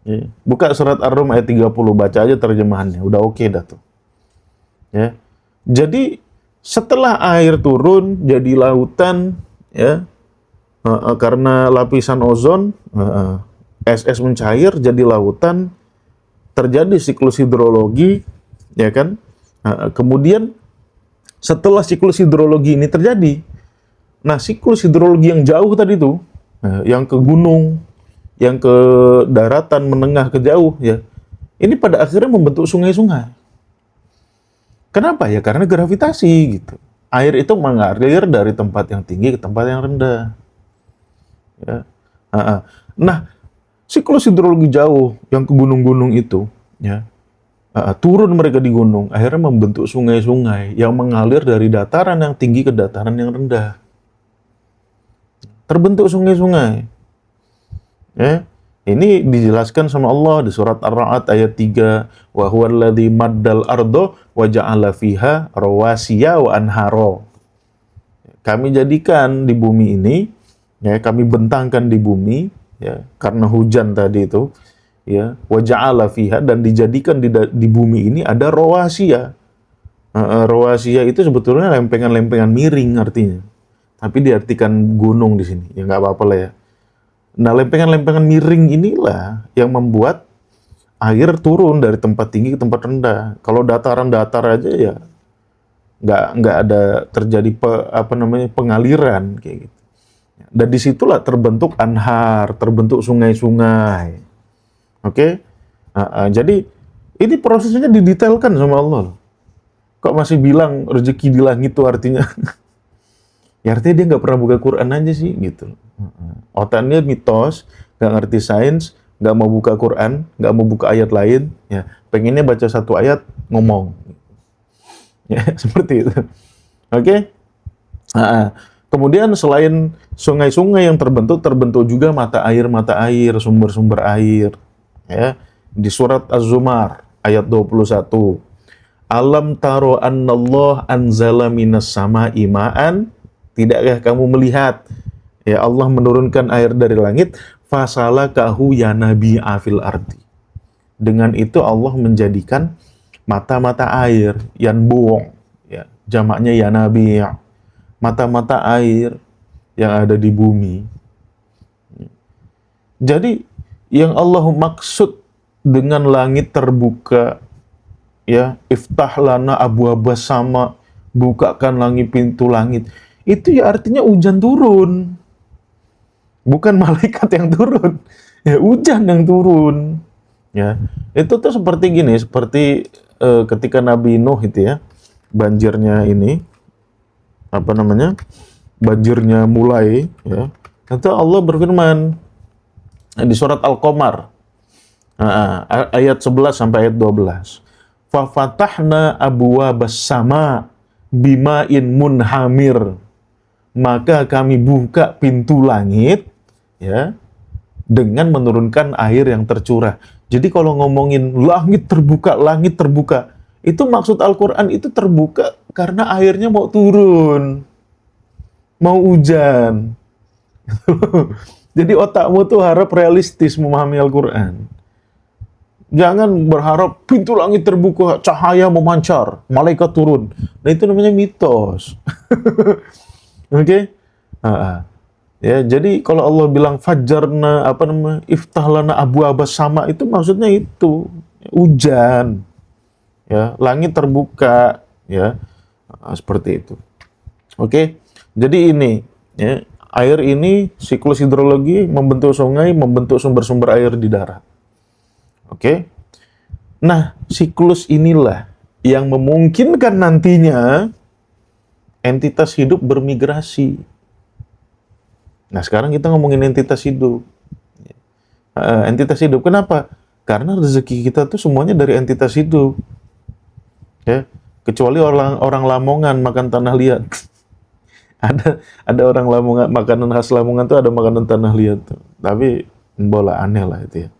Ya. Buka surat Ar-Rum ayat 30, baca aja terjemahannya, udah oke dah tuh. Ya. Jadi setelah air turun jadi lautan ya karena lapisan ozon es mencair jadi lautan, terjadi siklus hidrologi, ya kan? Kemudian setelah siklus hidrologi ini terjadi, nah siklus hidrologi yang jauh tadi tuh, yang ke gunung, yang ke daratan menengah ke jauh, ya, ini pada akhirnya membentuk sungai-sungai. Kenapa ya? Karena gravitasi gitu. Air itu mengalir dari tempat yang tinggi ke tempat yang rendah. Ya. Nah, siklus hidrologi jauh yang ke gunung-gunung itu, ya, turun mereka di gunung, akhirnya membentuk sungai-sungai yang mengalir dari dataran yang tinggi ke dataran yang rendah. Terbentuk sungai-sungai. Ya, ini dijelaskan sama Allah di surat Ar-Ra'd ayat 3, wa huwallazi maddal ardo wa ja'ala fiha rawasiya wa anharo. Kami jadikan di bumi ini, ya, kami bentangkan di bumi, ya, karena hujan tadi itu, ya, wa ja'ala fiha, dan dijadikan di bumi ini ada rawasiya. Rawasiya itu sebetulnya lempengan-lempengan miring artinya. Tapi diartikan gunung di sini. Ya nggak apa-apa lah ya. Nah, lempengan-lempengan miring inilah yang membuat air turun dari tempat tinggi ke tempat rendah. Kalau dataran datar aja ya nggak ada terjadi pengaliran kayak gitu. Dan disitulah terbentuk anhar, terbentuk sungai-sungai. Oke? Jadi ini prosesnya didetailkan sama Allah. Kok masih bilang rezeki di langit itu artinya? Ya artinya dia nggak pernah buka Quran aja sih gitu. Otaknya mitos, nggak ngerti sains, nggak mau buka Quran, nggak mau buka ayat lain, ya pengennya baca satu ayat ngomong. Ya seperti itu. Oke? Kemudian selain sungai-sungai yang terbentuk juga mata air, sumber-sumber air. Ya, di surat Az-Zumar ayat 21. Alam taro annallah anzala minas sama'i ma'an. Tidakkah kamu melihat ya Allah menurunkan air dari langit, fasalakahu yanabi'a fil ardi. Dengan itu Allah menjadikan mata-mata air yang buong, ya, jamaknya yanabi'. Mata-mata air yang ada di bumi. Jadi yang Allah maksud dengan langit terbuka, ya, iftah lana abwaabas sama, bukakan langit pintu langit, itu ya artinya hujan turun, bukan malaikat yang turun, ya hujan yang turun. Ya, itu tuh seperti gini, seperti ketika Nabi Nuh itu ya, banjirnya ini banjirnya mulai, ya, itu Allah berfirman di surat Al-Qamar ayat 11 sampai ayat 12. Fa fatahna abwaabas sama bima'in munhamir. Maka kami buka pintu langit, ya, dengan menurunkan air yang tercurah. Jadi kalau ngomongin langit terbuka, itu maksud Al-Quran itu terbuka karena airnya mau turun, mau hujan. Jadi otakmu tuh harap realistis memahami Al-Quran. Jangan berharap pintu langit terbuka, cahaya memancar, malaikat turun. Nah itu namanya mitos. Oke? Ah, ah. Ya, jadi kalau Allah bilang fajarna iftahlana abu abas sama itu maksudnya itu hujan, ya, langit terbuka, ya, seperti itu. Oke, jadi ini, ya, air ini siklus hidrologi membentuk sungai, membentuk sumber-sumber air di darat. Oke, nah siklus inilah yang memungkinkan nantinya entitas hidup bermigrasi. Nah, sekarang kita ngomongin entitas hidup. Entitas hidup, kenapa? Karena rezeki kita tuh semuanya dari entitas hidup. Ya, kecuali orang Lamongan makan tanah liat. ada orang Lamongan, makanan khas Lamongan tuh ada makanan tanah liat tuh. Tapi bola aneh lah itu ya.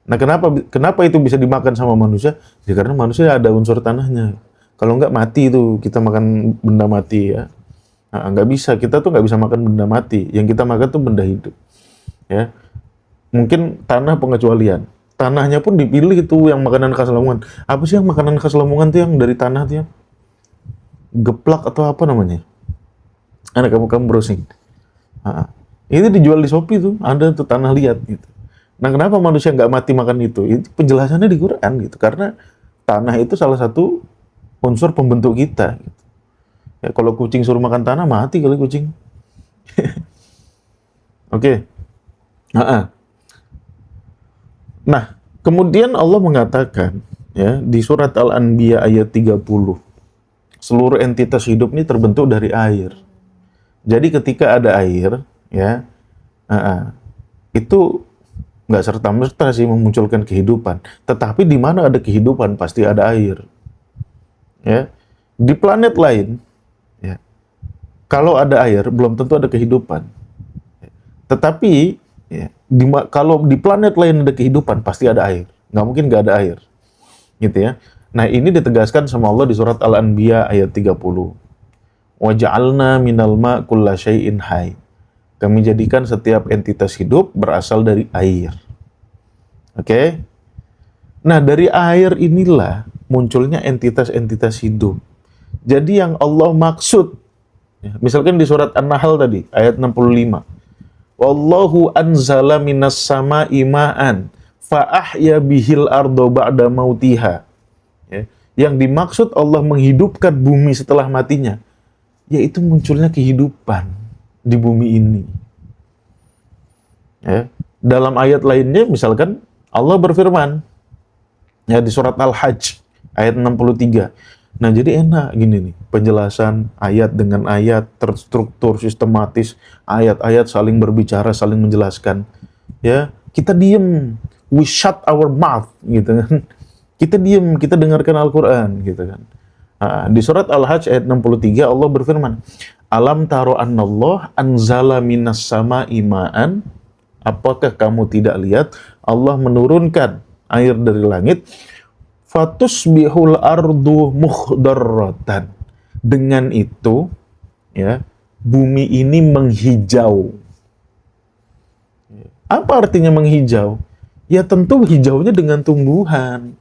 Nah, kenapa itu bisa dimakan sama manusia? Ya karena manusia ada unsur tanahnya. Kalau nggak mati itu kita makan benda mati ya. Nah, nggak bisa, kita tuh nggak bisa makan benda mati. Yang kita makan tuh benda hidup. Ya, mungkin tanah pengecualian. Tanahnya pun dipilih itu yang makanan khas Lamongan. Apa sih yang makanan khas Lamongan tuh yang dari tanah tuh ya? Geplak atau apa namanya? Ada kamu browsing. Itu dijual di Shopee tuh, ada tuh tanah liat gitu. Nah, kenapa manusia nggak mati makan itu? Itu penjelasannya di Quran gitu. Karena tanah itu salah satu unsur pembentuk kita. Gitu. Ya, kalau kucing suruh makan tanah, mati kali kucing. Oke. Nah, kemudian Allah mengatakan, ya, di surat Al-Anbiya ayat 30, seluruh entitas hidup ini terbentuk dari air. Jadi ketika ada air, ya, itu nggak serta-merta sih memunculkan kehidupan. Tetapi di mana ada kehidupan, pasti ada air. Ya. Di planet lain, ya, kalau ada air, belum tentu ada kehidupan. Tetapi, ya, kalau di planet lain ada kehidupan, pasti ada air. Nggak mungkin nggak ada air. Gitu ya. Nah, ini ditegaskan sama Allah di surat Al-Anbiya ayat 30. وَجَعَلْنَا مِنَ الْمَاءِ كُلَّ شَيْءٍ حَيٍّ. Kami jadikan setiap entitas hidup berasal dari air. Oke? Nah, dari air inilah munculnya entitas-entitas hidup. Jadi yang Allah maksud, misalkan di surat An-Nahl tadi, ayat 65. Wallahu anzala minas sama'i ma'an fa'ahya bihil ardo ba'da mautiha. Ya. Yang dimaksud Allah menghidupkan bumi setelah matinya, yaitu munculnya kehidupan di bumi ini. Ya. Dalam ayat lainnya, misalkan Allah berfirman, ya, di surat Al-Hajj ayat 63. Nah, jadi enak gini nih, penjelasan ayat dengan ayat, terstruktur, sistematis, ayat-ayat saling berbicara, saling menjelaskan. Ya, kita diem, we shut our mouth, gitu kan. Kita diem, kita dengarkan Al-Quran, gitu kan. Di surat Al-Hajj ayat 63, Allah berfirman, Alam taro annallah anzala minas sama'i ma'an. Apakah kamu tidak lihat Allah menurunkan air dari langit? Fatusbihul ardu mukhdarratan. Dengan itu, ya, bumi ini menghijau. Apa artinya menghijau? Ya tentu hijaunya dengan tumbuhan.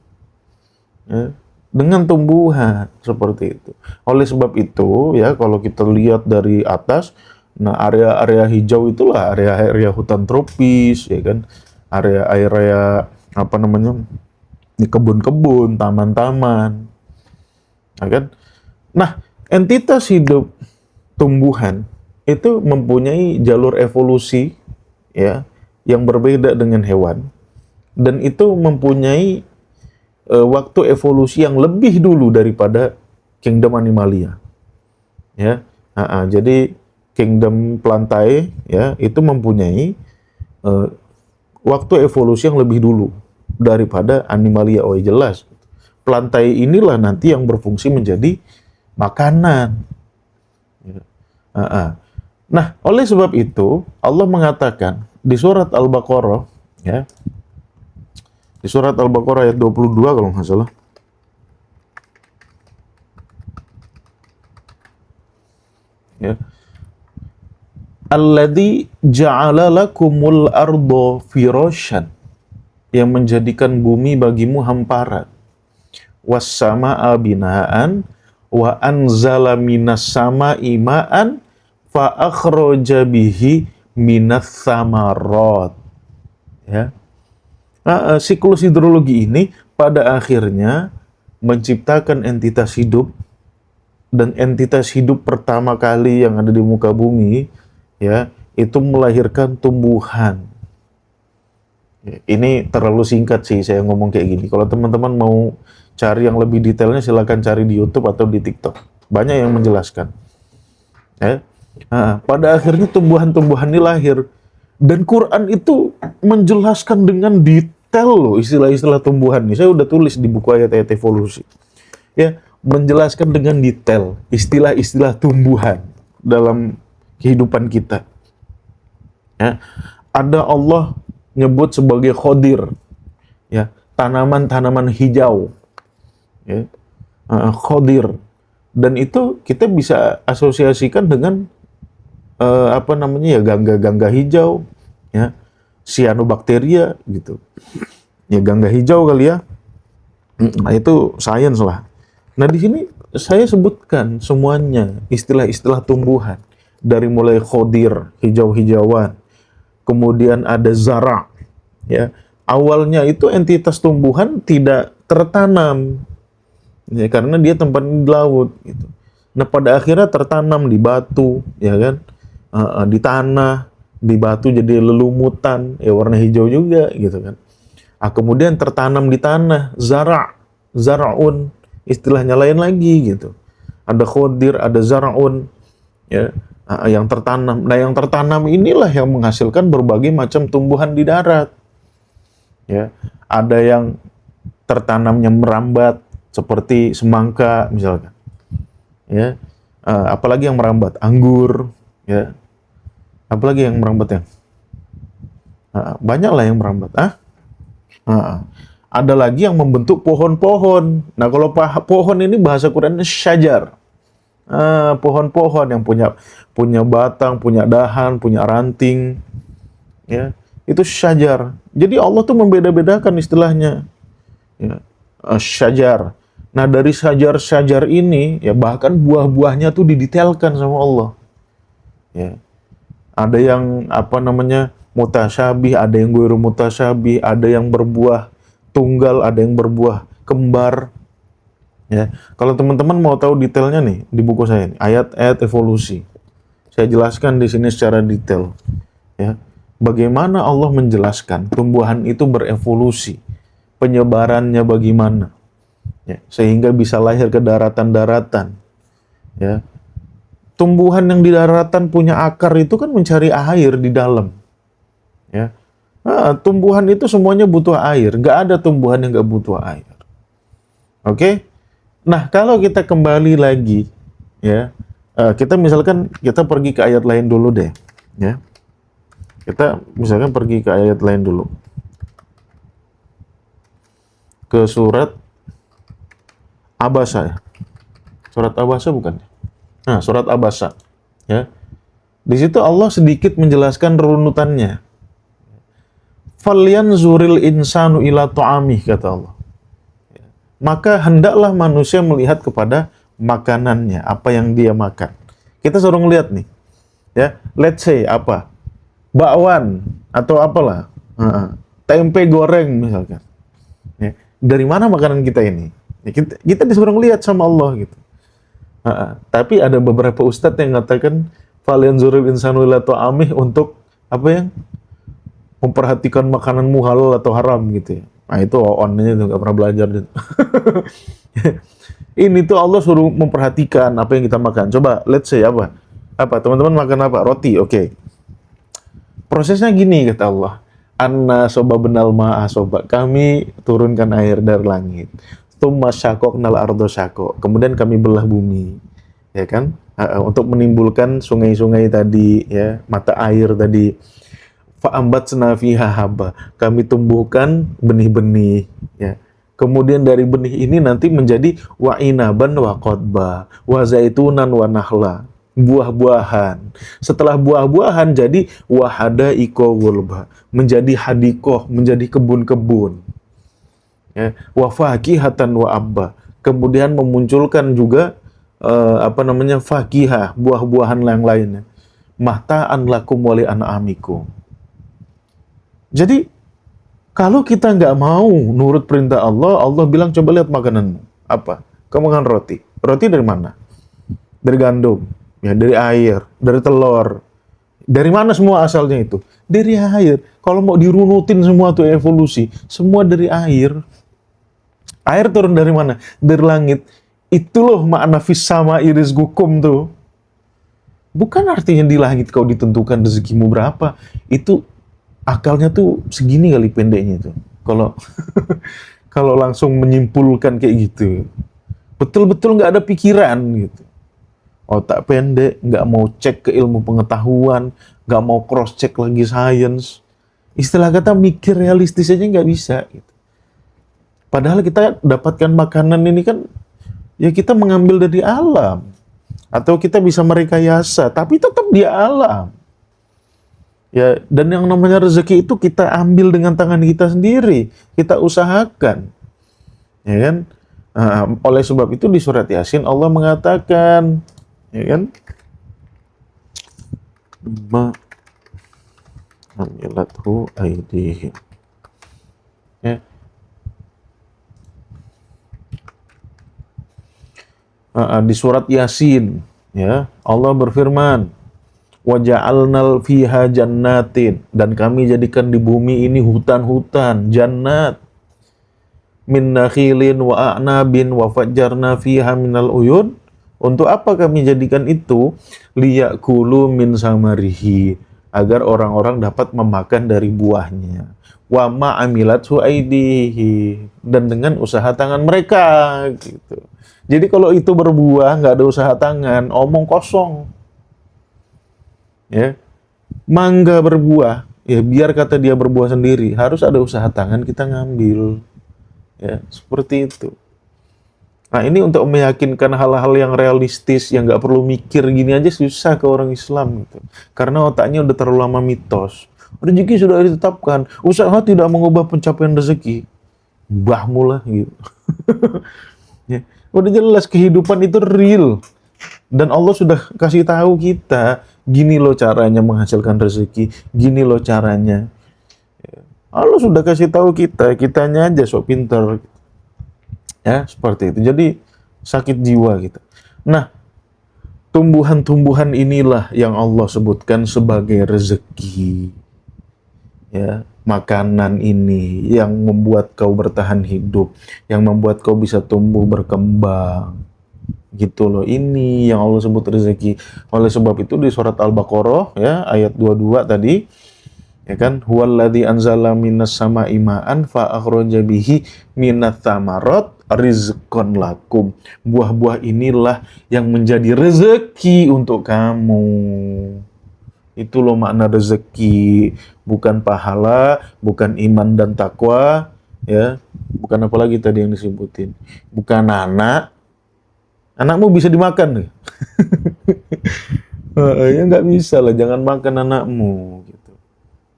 Ya, dengan tumbuhan seperti itu. Oleh sebab itu, ya, kalau kita lihat dari atas, nah, area-area hijau itulah area-area hutan tropis, ya kan? Area-area di kebun-kebun, taman-taman, ya kan? Nah, entitas hidup tumbuhan itu mempunyai jalur evolusi, ya, yang berbeda dengan hewan, dan itu mempunyai waktu evolusi yang lebih dulu daripada kingdom animalia, ya. Jadi kingdom plantae, ya, itu mempunyai waktu evolusi yang lebih dulu daripada animalia. Oh, jelas. Plantae inilah nanti yang berfungsi menjadi makanan. Nah, oleh sebab itu Allah mengatakan di surat Al-Baqarah, ya, di surat Al-Baqarah ayat 22 kalau nggak salah. Ya. Alladzi ja'ala lakumul ardo firasyan. yang menjadikan bumi bagimu hamparan. Was samaa binaan wa anzala minas sama'i ma'an fa akhraja bihi minas samarot. Ya. Siklus hidrologi ini pada akhirnya menciptakan entitas hidup, dan entitas hidup pertama kali yang ada di muka bumi ya itu melahirkan tumbuhan. Ini terlalu singkat sih saya ngomong kayak gini. Kalau teman-teman mau cari yang lebih detailnya silakan cari di YouTube atau di TikTok. Banyak yang menjelaskan. Ya. Pada akhirnya tumbuhan-tumbuhan ini lahir, dan Quran itu menjelaskan dengan detail loh istilah-istilah tumbuhan ini. Saya udah tulis di buku ayat-ayat evolusi. Ya, menjelaskan dengan detail istilah-istilah tumbuhan dalam kehidupan kita. Ya. Ada Allah nyebut sebagai khodir, ya, tanaman-tanaman hijau, ya, khodir, dan itu kita bisa asosiasikan dengan gangga-gangga hijau, ya, cyanobacteria gitu, ya gangga hijau kali ya, itu sains lah. Nah di sini saya sebutkan semuanya istilah-istilah tumbuhan dari mulai khodir hijau-hijauan, kemudian ada zara, ya awalnya itu entitas tumbuhan tidak tertanam, ya karena dia tempatnya di laut gitu. Nah pada akhirnya tertanam di batu, ya kan, di tanah, di batu jadi lelumutan, ya warna hijau juga gitu kan. Kemudian tertanam di tanah, zara'un, istilahnya lain lagi gitu. Ada khodir, ada zara'un, ya, yang tertanam. Nah yang tertanam inilah yang menghasilkan berbagai macam tumbuhan di darat. Ya, ada yang tertanamnya merambat seperti semangka misalkan. Ya, apalagi yang merambat, anggur, ya. Apalagi yang merambat ya? Banyak lah yang merambat. Ada lagi yang membentuk pohon-pohon. Nah kalau pohon ini bahasa Qurannya syajar. Pohon-pohon yang punya batang, punya dahan, punya ranting, ya itu syajar. Jadi Allah tuh membeda-bedakan istilahnya, ya, syajar. Nah dari syajar-syajar ini, ya bahkan buah-buahnya tuh didetailkan sama Allah. Ya, ada yang mutasyabih, ada yang ghairu mutasyabih, ada yang berbuah tunggal, ada yang berbuah kembar. Ya, kalau teman-teman mau tahu detailnya nih di buku saya ini, ayat-ayat evolusi. Saya jelaskan di sini secara detail. Ya, bagaimana Allah menjelaskan tumbuhan itu berevolusi, penyebarannya bagaimana, ya, sehingga bisa lahir ke daratan-daratan. Ya, tumbuhan yang di daratan punya akar itu kan mencari air di dalam. Ya, tumbuhan itu semuanya butuh air. Nggak ada tumbuhan yang nggak butuh air. Oke? Nah, kalau kita kembali lagi, ya, kita misalkan kita pergi ke ayat lain dulu deh, ya. Kita misalkan pergi ke ayat lain dulu, ke surat Abasa, ya. Surat Abasa bukan? Nah, surat Abasa, ya. Di situ Allah sedikit menjelaskan runutannya. Falyanzuril insanu ila ta'amih, kata Allah. Maka hendaklah manusia melihat kepada makanannya, apa yang dia makan. Kita suruh ngeliat nih, ya. Let's say apa? Bakwan atau apalah, tempe goreng misalkan. Ya. Dari mana makanan kita ini? Ya, kita disuruh ngeliat sama Allah gitu. Tapi ada beberapa ustadz yang mengatakan falyanzuril insanu ila ta'amih untuk apa yang memperhatikan makananmu halal atau haram gitu ya. Nah itu on-nya itu nggak pernah belajar gitu. Ini tuh Allah suruh memperhatikan apa yang kita makan. Coba let's say apa teman-teman makan apa? Roti, oke. Prosesnya gini kata Allah. Anna soba benal ma'a soba. Kami turunkan air dari langit. Tumma syakoknal ardo syakok. Kemudian kami belah bumi, ya kan? Untuk menimbulkan sungai-sungai tadi, ya, mata air tadi. Fa'ambatsna fiha habba. Kami tumbuhkan benih-benih, ya. Kemudian dari benih ini nanti menjadi wa inaban wa qodba, wa zaitunan wa nahla. buah-buahan. Setelah buah-buahan jadi wahadaiko gulba, menjadi hadikoh, menjadi kebun-kebun. Ya, wa fakihatan wa abba. Kemudian memunculkan juga fakihah, buah-buahan yang lainnya. Mahta'an lakum wa li an'amikum. Jadi kalau kita nggak mau nurut perintah Allah, Allah bilang coba lihat makananmu. Apa? Kamu makan roti. Roti dari mana? Dari gandum, ya, dari air, dari telur. Dari mana semua asalnya itu? Dari air. Kalau mau dirunutin semua tuh evolusi, semua dari air. Air turun dari mana? Dari langit. Itu loh makna fis sama iris gukum tuh. Bukan artinya di langit kau ditentukan rezekimu berapa. Itu akalnya tuh segini kali pendeknya tuh. Kalau kalau langsung menyimpulkan kayak gitu. Betul-betul nggak ada pikiran gitu. Otak pendek, nggak mau cek ke ilmu pengetahuan, nggak mau cross check lagi science. Istilah kata mikir realistis aja nggak bisa gitu. Padahal kita dapatkan makanan ini kan ya kita mengambil dari alam. Atau kita bisa merekayasa, tapi tetap di alam. Ya, dan yang namanya rezeki itu kita ambil dengan tangan kita sendiri, kita usahakan. Ya kan? Oleh sebab itu di surat Yasin Allah mengatakan, ya kan? Ma amilathu aidihim. Ya. Di surat Yasin, ya, Allah berfirman, wa ja'alnal fiha jannatin, dan kami jadikan di bumi ini hutan-hutan, jannat, min nakhilin wa a'nabin wa fajjarna fiha minal uyun. Untuk apa kami jadikan itu? Liya'kulu min samarihi, agar orang-orang dapat memakan dari buahnya. Wa ma'amilathu aidihi, dan dengan usaha tangan mereka gitu. Jadi kalau itu berbuah, nggak ada usaha tangan, omong kosong. Ya, mangga berbuah, ya biar kata dia berbuah sendiri, harus ada usaha tangan kita ngambil. Ya, seperti itu. Nah, ini untuk meyakinkan hal-hal yang realistis, yang nggak perlu mikir gini aja susah ke orang Islam gitu. Karena otaknya udah terlalu lama mitos. Rezeki sudah ditetapkan, usaha tidak mengubah pencapaian rezeki. Bahmu lah gitu. Ya, udah jelas kehidupan itu real. Dan Allah sudah kasih tahu kita, gini loh caranya menghasilkan rezeki, gini loh caranya. Allah sudah kasih tahu kita, kitanya aja sok pinter. Ya, seperti itu. Jadi sakit jiwa kita. Nah, tumbuhan-tumbuhan inilah yang Allah sebutkan sebagai rezeki. Ya, makanan ini yang membuat kau bertahan hidup, yang membuat kau bisa tumbuh berkembang. Gitu loh, ini yang Allah sebut rezeki. Oleh sebab itu di surat Al-Baqarah ya ayat 22 tadi, ya kan, huwallazi anzala minas sama'i ma'an fa akhraja bihi minats tsamarat rizqan lakum. Buah-buah inilah yang menjadi rezeki untuk kamu. Itu loh makna rezeki, bukan pahala, bukan iman dan takwa, ya, bukan apa lagi tadi yang disebutin, bukan anak. Anakmu bisa dimakan nih. Ya nggak bisa lah, jangan makan anakmu gitu.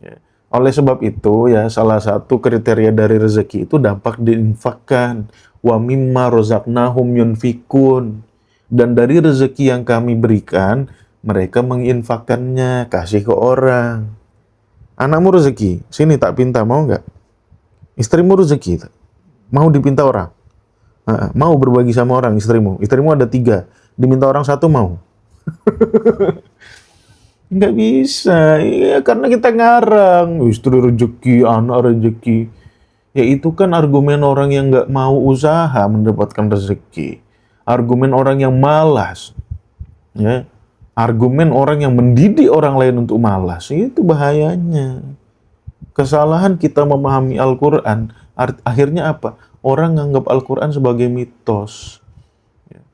Ya. Oleh sebab itu ya salah satu kriteria dari rezeki itu dampak diinfakkan. Wa mimma rozaqnahum yunfikun. Dan dari rezeki yang kami berikan, mereka menginfakkannya, kasih ke orang. Anakmu rezeki, sini tak pinta, mau nggak? Istrimu rezeki, mau dipinta orang? Mau berbagi sama orang istrimu ada 3, diminta orang 1 mau? Nggak bisa, ya karena kita ngarang, istri rezeki, anak rezeki. Ya itu kan argumen orang yang nggak mau usaha mendapatkan rezeki. Argumen orang yang malas. Ya, argumen orang yang mendidik orang lain untuk malas, itu bahayanya. Kesalahan kita memahami Al-Quran, akhirnya apa? Orang nganggap Al-Quran sebagai mitos.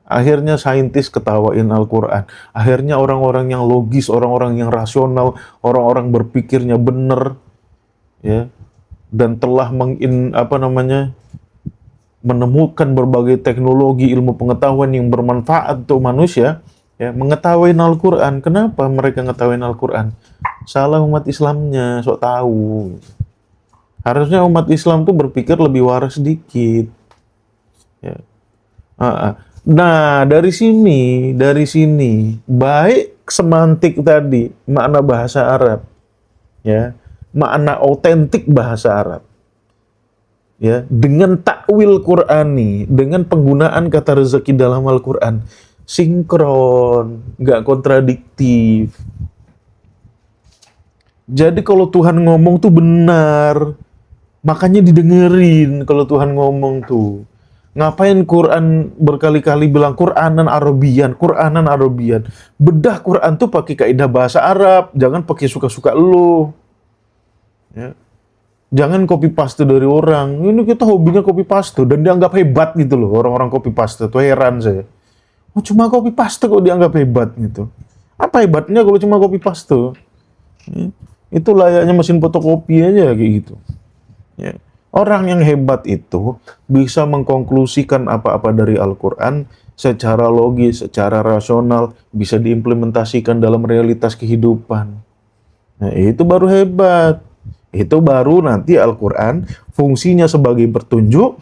Akhirnya saintis ketawain Al-Quran. Akhirnya orang-orang yang logis, orang-orang yang rasional, orang-orang berpikirnya benar, ya, dan telah menemukan berbagai teknologi ilmu pengetahuan yang bermanfaat untuk manusia, Ya, mengetahui Al-Quran. Kenapa mereka ngetahui Al-Quran? Salah umat Islamnya, sok tahu. Harusnya umat Islam tuh berpikir lebih waras sedikit. Ya. Nah, dari sini, baik semantik tadi, makna bahasa Arab, ya, makna otentik bahasa Arab, ya, dengan takwil Qur'ani, dengan penggunaan kata rezeki dalam Al-Quran, sinkron, nggak kontradiktif. Jadi kalau Tuhan ngomong tuh benar, makanya didengerin kalau Tuhan ngomong tuh. Ngapain Quran berkali-kali bilang Quranan Arabian, Quranan Arabian. Bedah Quran tuh pakai kaidah bahasa Arab, jangan pakai suka-suka lu. Ya. Jangan copy paste dari orang. Ini kita hobinya copy paste dan dianggap hebat gitu loh, orang-orang copy paste. Tuh heran saya. Oh, cuma copy paste kok dianggap hebat gitu. Apa hebatnya kalau cuma copy paste? Ya. Itu layaknya mesin fotokopi aja kayak gitu. Ya. Orang yang hebat itu bisa mengkonklusikan apa-apa dari Al-Quran secara logis, secara rasional, bisa diimplementasikan dalam realitas kehidupan. Nah, itu baru hebat. Itu baru nanti Al-Quran fungsinya sebagai petunjuk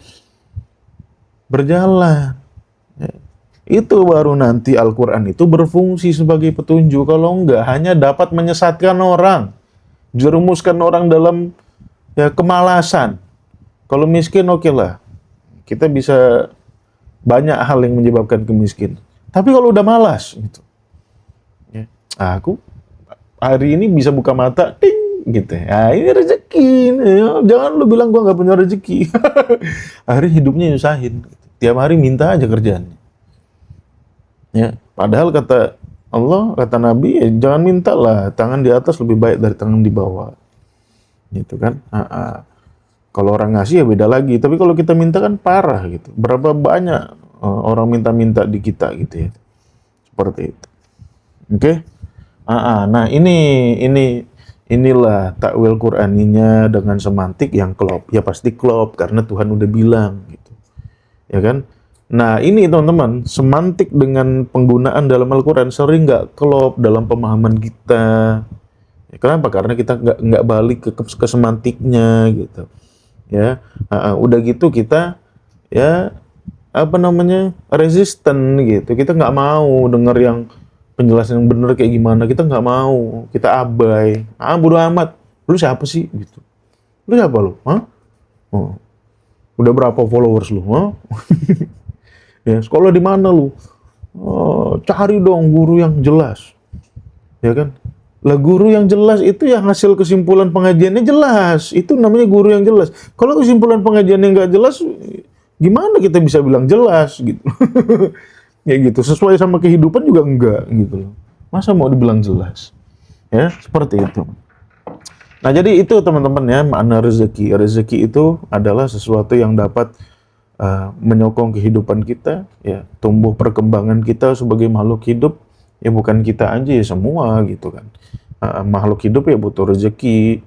berjalan. Ya. Itu baru nanti Al-Quran itu berfungsi sebagai petunjuk. Kalau enggak, hanya dapat menyesatkan orang, jerumuskan orang dalam ya kemalasan. Kalau miskin oke lah, kita bisa banyak hal yang menyebabkan kemiskinan. Tapi kalau udah malas, gitu, ya, aku hari ini bisa buka mata, ding, gitu. Nah, ini rezeki. Ya, jangan lu bilang gua nggak punya rezeki. Hari hidupnya nyusahin. Tiap hari minta aja kerjaannya. Ya, padahal kata Allah, kata Nabi, ya, jangan minta lah. Tangan di atas lebih baik dari tangan di bawah. Gitu kan? Kalau orang ngasih ya beda lagi, tapi kalau kita minta kan parah gitu. Berapa banyak orang minta-minta di kita gitu ya. Seperti itu. Oke? Nah inilah takwil Qur'aninya dengan semantik yang klop. Ya pasti klop karena Tuhan udah bilang gitu. Ya kan? Nah, ini teman-teman, semantik dengan penggunaan dalam Al-Qur'an sering nggak klop dalam pemahaman kita. Ya, kenapa? Karena kita nggak balik ke semantiknya gitu. Ya, udah gitu kita ya resisten gitu. Kita nggak mau denger yang penjelasan yang bener kayak gimana. Kita nggak mau, kita abai. Bodo amat. Lu siapa sih gitu? Lu siapa lu? Oh, udah berapa followers lu? Ya, sekolah di mana lu? Cari dong guru yang jelas, ya kan? Lah guru yang jelas itu yang hasil kesimpulan pengajiannya jelas. Itu namanya guru yang jelas. Kalau kesimpulan pengajiannya nggak jelas, gimana kita bisa bilang jelas gitu? Ya gitu. Sesuai sama kehidupan juga enggak gitu loh. Masa mau dibilang jelas? Ya, seperti itu. Nah, jadi itu teman-teman ya, makna rezeki. Rezeki itu adalah sesuatu yang dapat menyokong kehidupan kita, ya, tumbuh perkembangan kita sebagai makhluk hidup. Ya bukan kita aja ya, semua gitu kan. Makhluk hidup ya butuh rezeki.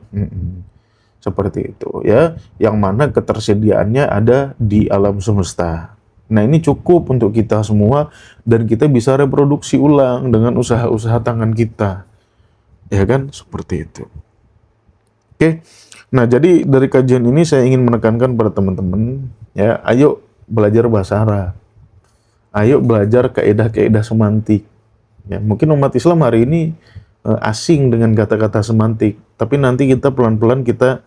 Seperti itu ya, yang mana ketersediaannya ada di alam semesta. Nah, ini cukup untuk kita semua dan kita bisa reproduksi ulang dengan usaha-usaha tangan kita. Ya kan? Seperti itu. Oke. Nah, jadi dari kajian ini saya ingin menekankan pada teman-teman, ya, ayo belajar bahasa Arab. Ayo belajar kaidah-kaidah semantik. Ya, mungkin umat Islam hari ini asing dengan kata-kata semantik, tapi nanti kita pelan-pelan kita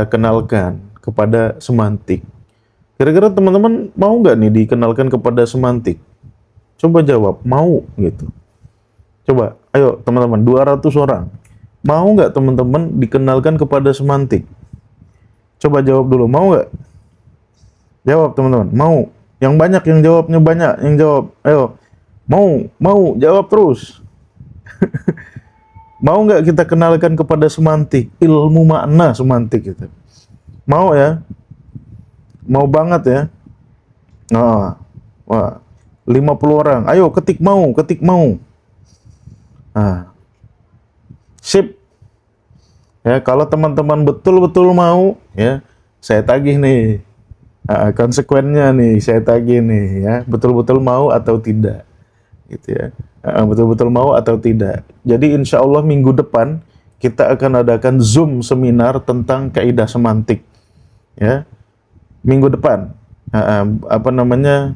kenalkan kepada semantik. Kira-kira teman-teman mau nggak nih dikenalkan kepada semantik? Coba jawab, mau gitu. Coba, ayo teman-teman, 200 orang. Mau nggak teman-teman dikenalkan kepada semantik? Coba jawab dulu, mau nggak? Jawab teman-teman, mau. Yang banyak yang jawabnya banyak, yang jawab, ayo. Mau, jawab terus. Mau nggak kita kenalkan kepada semantik, ilmu makna semantik gitu? Mau ya? Mau banget ya? Nah, wah, 50 orang. Ayo ketik mau. Nah, sip. Ya, kalau teman-teman betul-betul mau, ya, saya tagih nih. Konsekuennya nih, saya tagih nih, ya, betul-betul mau atau tidak. gitu ya. Betul-betul mau atau tidak. Jadi insya Allah minggu depan kita akan adakan Zoom seminar tentang kaidah semantik, ya. Minggu depan, apa namanya,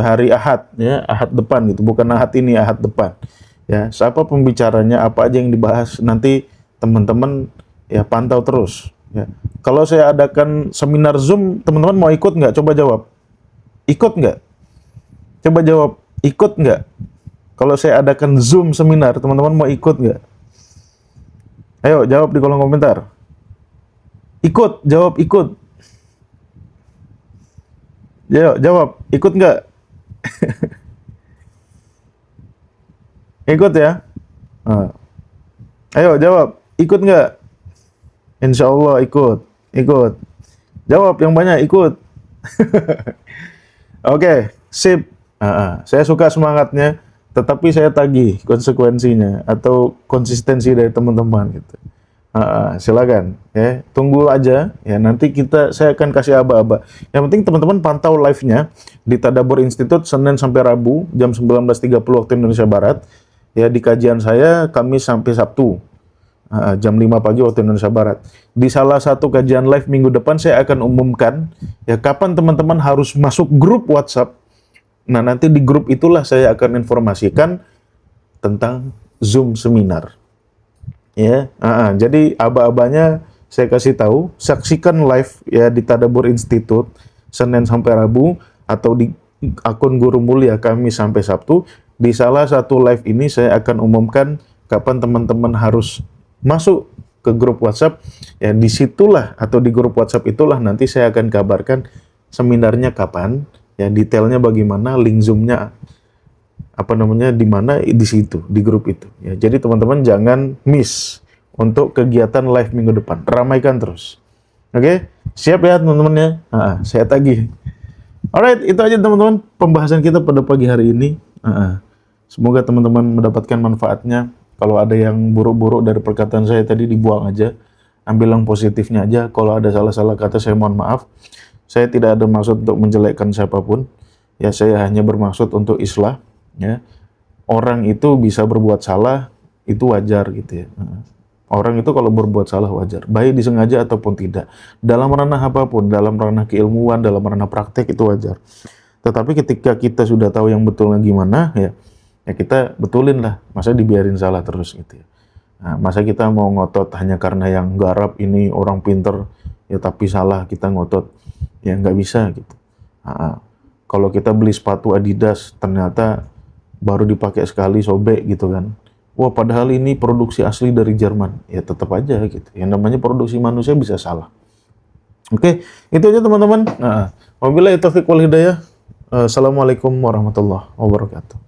hari Ahad, ya, Ahad depan gitu, bukan Ahad ini, Ahad depan. Ya, siapa pembicaranya, apa aja yang dibahas, nanti teman-teman ya pantau terus. Ya. Kalau saya adakan seminar Zoom, teman-teman mau ikut nggak? Coba jawab. Ikut nggak? Coba jawab. Ikut nggak? Kalau saya adakan Zoom seminar, teman-teman mau ikut nggak? Ayo jawab di kolom komentar. Ikut, jawab ikut. Jawab, ikut nggak? Ikut ya. Nah, ayo jawab, ikut nggak? Insya Allah ikut, ikut. Jawab yang banyak, ikut. Oke, sip. Saya suka semangatnya, tetapi saya tagih konsekuensinya atau konsistensi dari teman-teman gitu. Silakan ya, tunggu aja ya, nanti saya akan kasih aba-aba. Yang penting teman-teman pantau live-nya di Tadabbur Institute Senin sampai Rabu jam 19.30 waktu Indonesia Barat. Ya, di kajian saya Kamis sampai Sabtu jam 5 pagi waktu Indonesia Barat. Di salah satu kajian live minggu depan saya akan umumkan ya kapan teman-teman harus masuk grup WhatsApp. Nah, nanti di grup itulah saya akan informasikan tentang Zoom seminar. Ya, jadi aba-abanya saya kasih tahu, saksikan live ya di Tadabbur Institute Senin sampai Rabu atau di akun Guru Mulia Kamis sampai Sabtu. Di salah satu live ini saya akan umumkan kapan teman-teman harus masuk ke grup WhatsApp. Ya, disitulah atau di grup WhatsApp itulah nanti saya akan kabarkan seminarnya kapan, ya detailnya bagaimana, link Zoom-nya apa namanya di mana, di situ di grup itu ya. Jadi teman-teman jangan miss untuk kegiatan live minggu depan, ramaikan terus. Oke, siap ya teman-teman ya. Saya tagih. Alright, itu aja teman-teman pembahasan kita pada pagi hari ini. Semoga teman-teman mendapatkan manfaatnya. Kalau ada yang buruk-buruk dari perkataan saya tadi, dibuang aja, ambil yang positifnya aja. Kalau ada salah-salah kata, saya mohon maaf. Saya tidak ada maksud untuk menjelekkan siapapun ya, saya hanya bermaksud untuk islah. Ya, orang itu bisa berbuat salah, itu wajar gitu ya. Orang itu kalau berbuat salah wajar, baik disengaja ataupun tidak. Dalam ranah apapun, dalam ranah keilmuan, dalam ranah praktek itu wajar. Tetapi ketika kita sudah tahu yang betulnya gimana ya, ya kita betulin lah. Masa dibiarin salah terus gitu ya. Nah, masa kita mau ngotot hanya karena yang garap ini orang pinter ya tapi salah kita ngotot, ya nggak bisa gitu. Kalau kita beli sepatu Adidas ternyata baru dipakai sekali sobek gitu kan, wah padahal ini produksi asli dari Jerman, ya tetap aja gitu. Yang namanya produksi manusia bisa salah. Oke, itu aja teman-teman. Wabillahi taufiq wal hidayah. Assalamualaikum warahmatullahi wabarakatuh.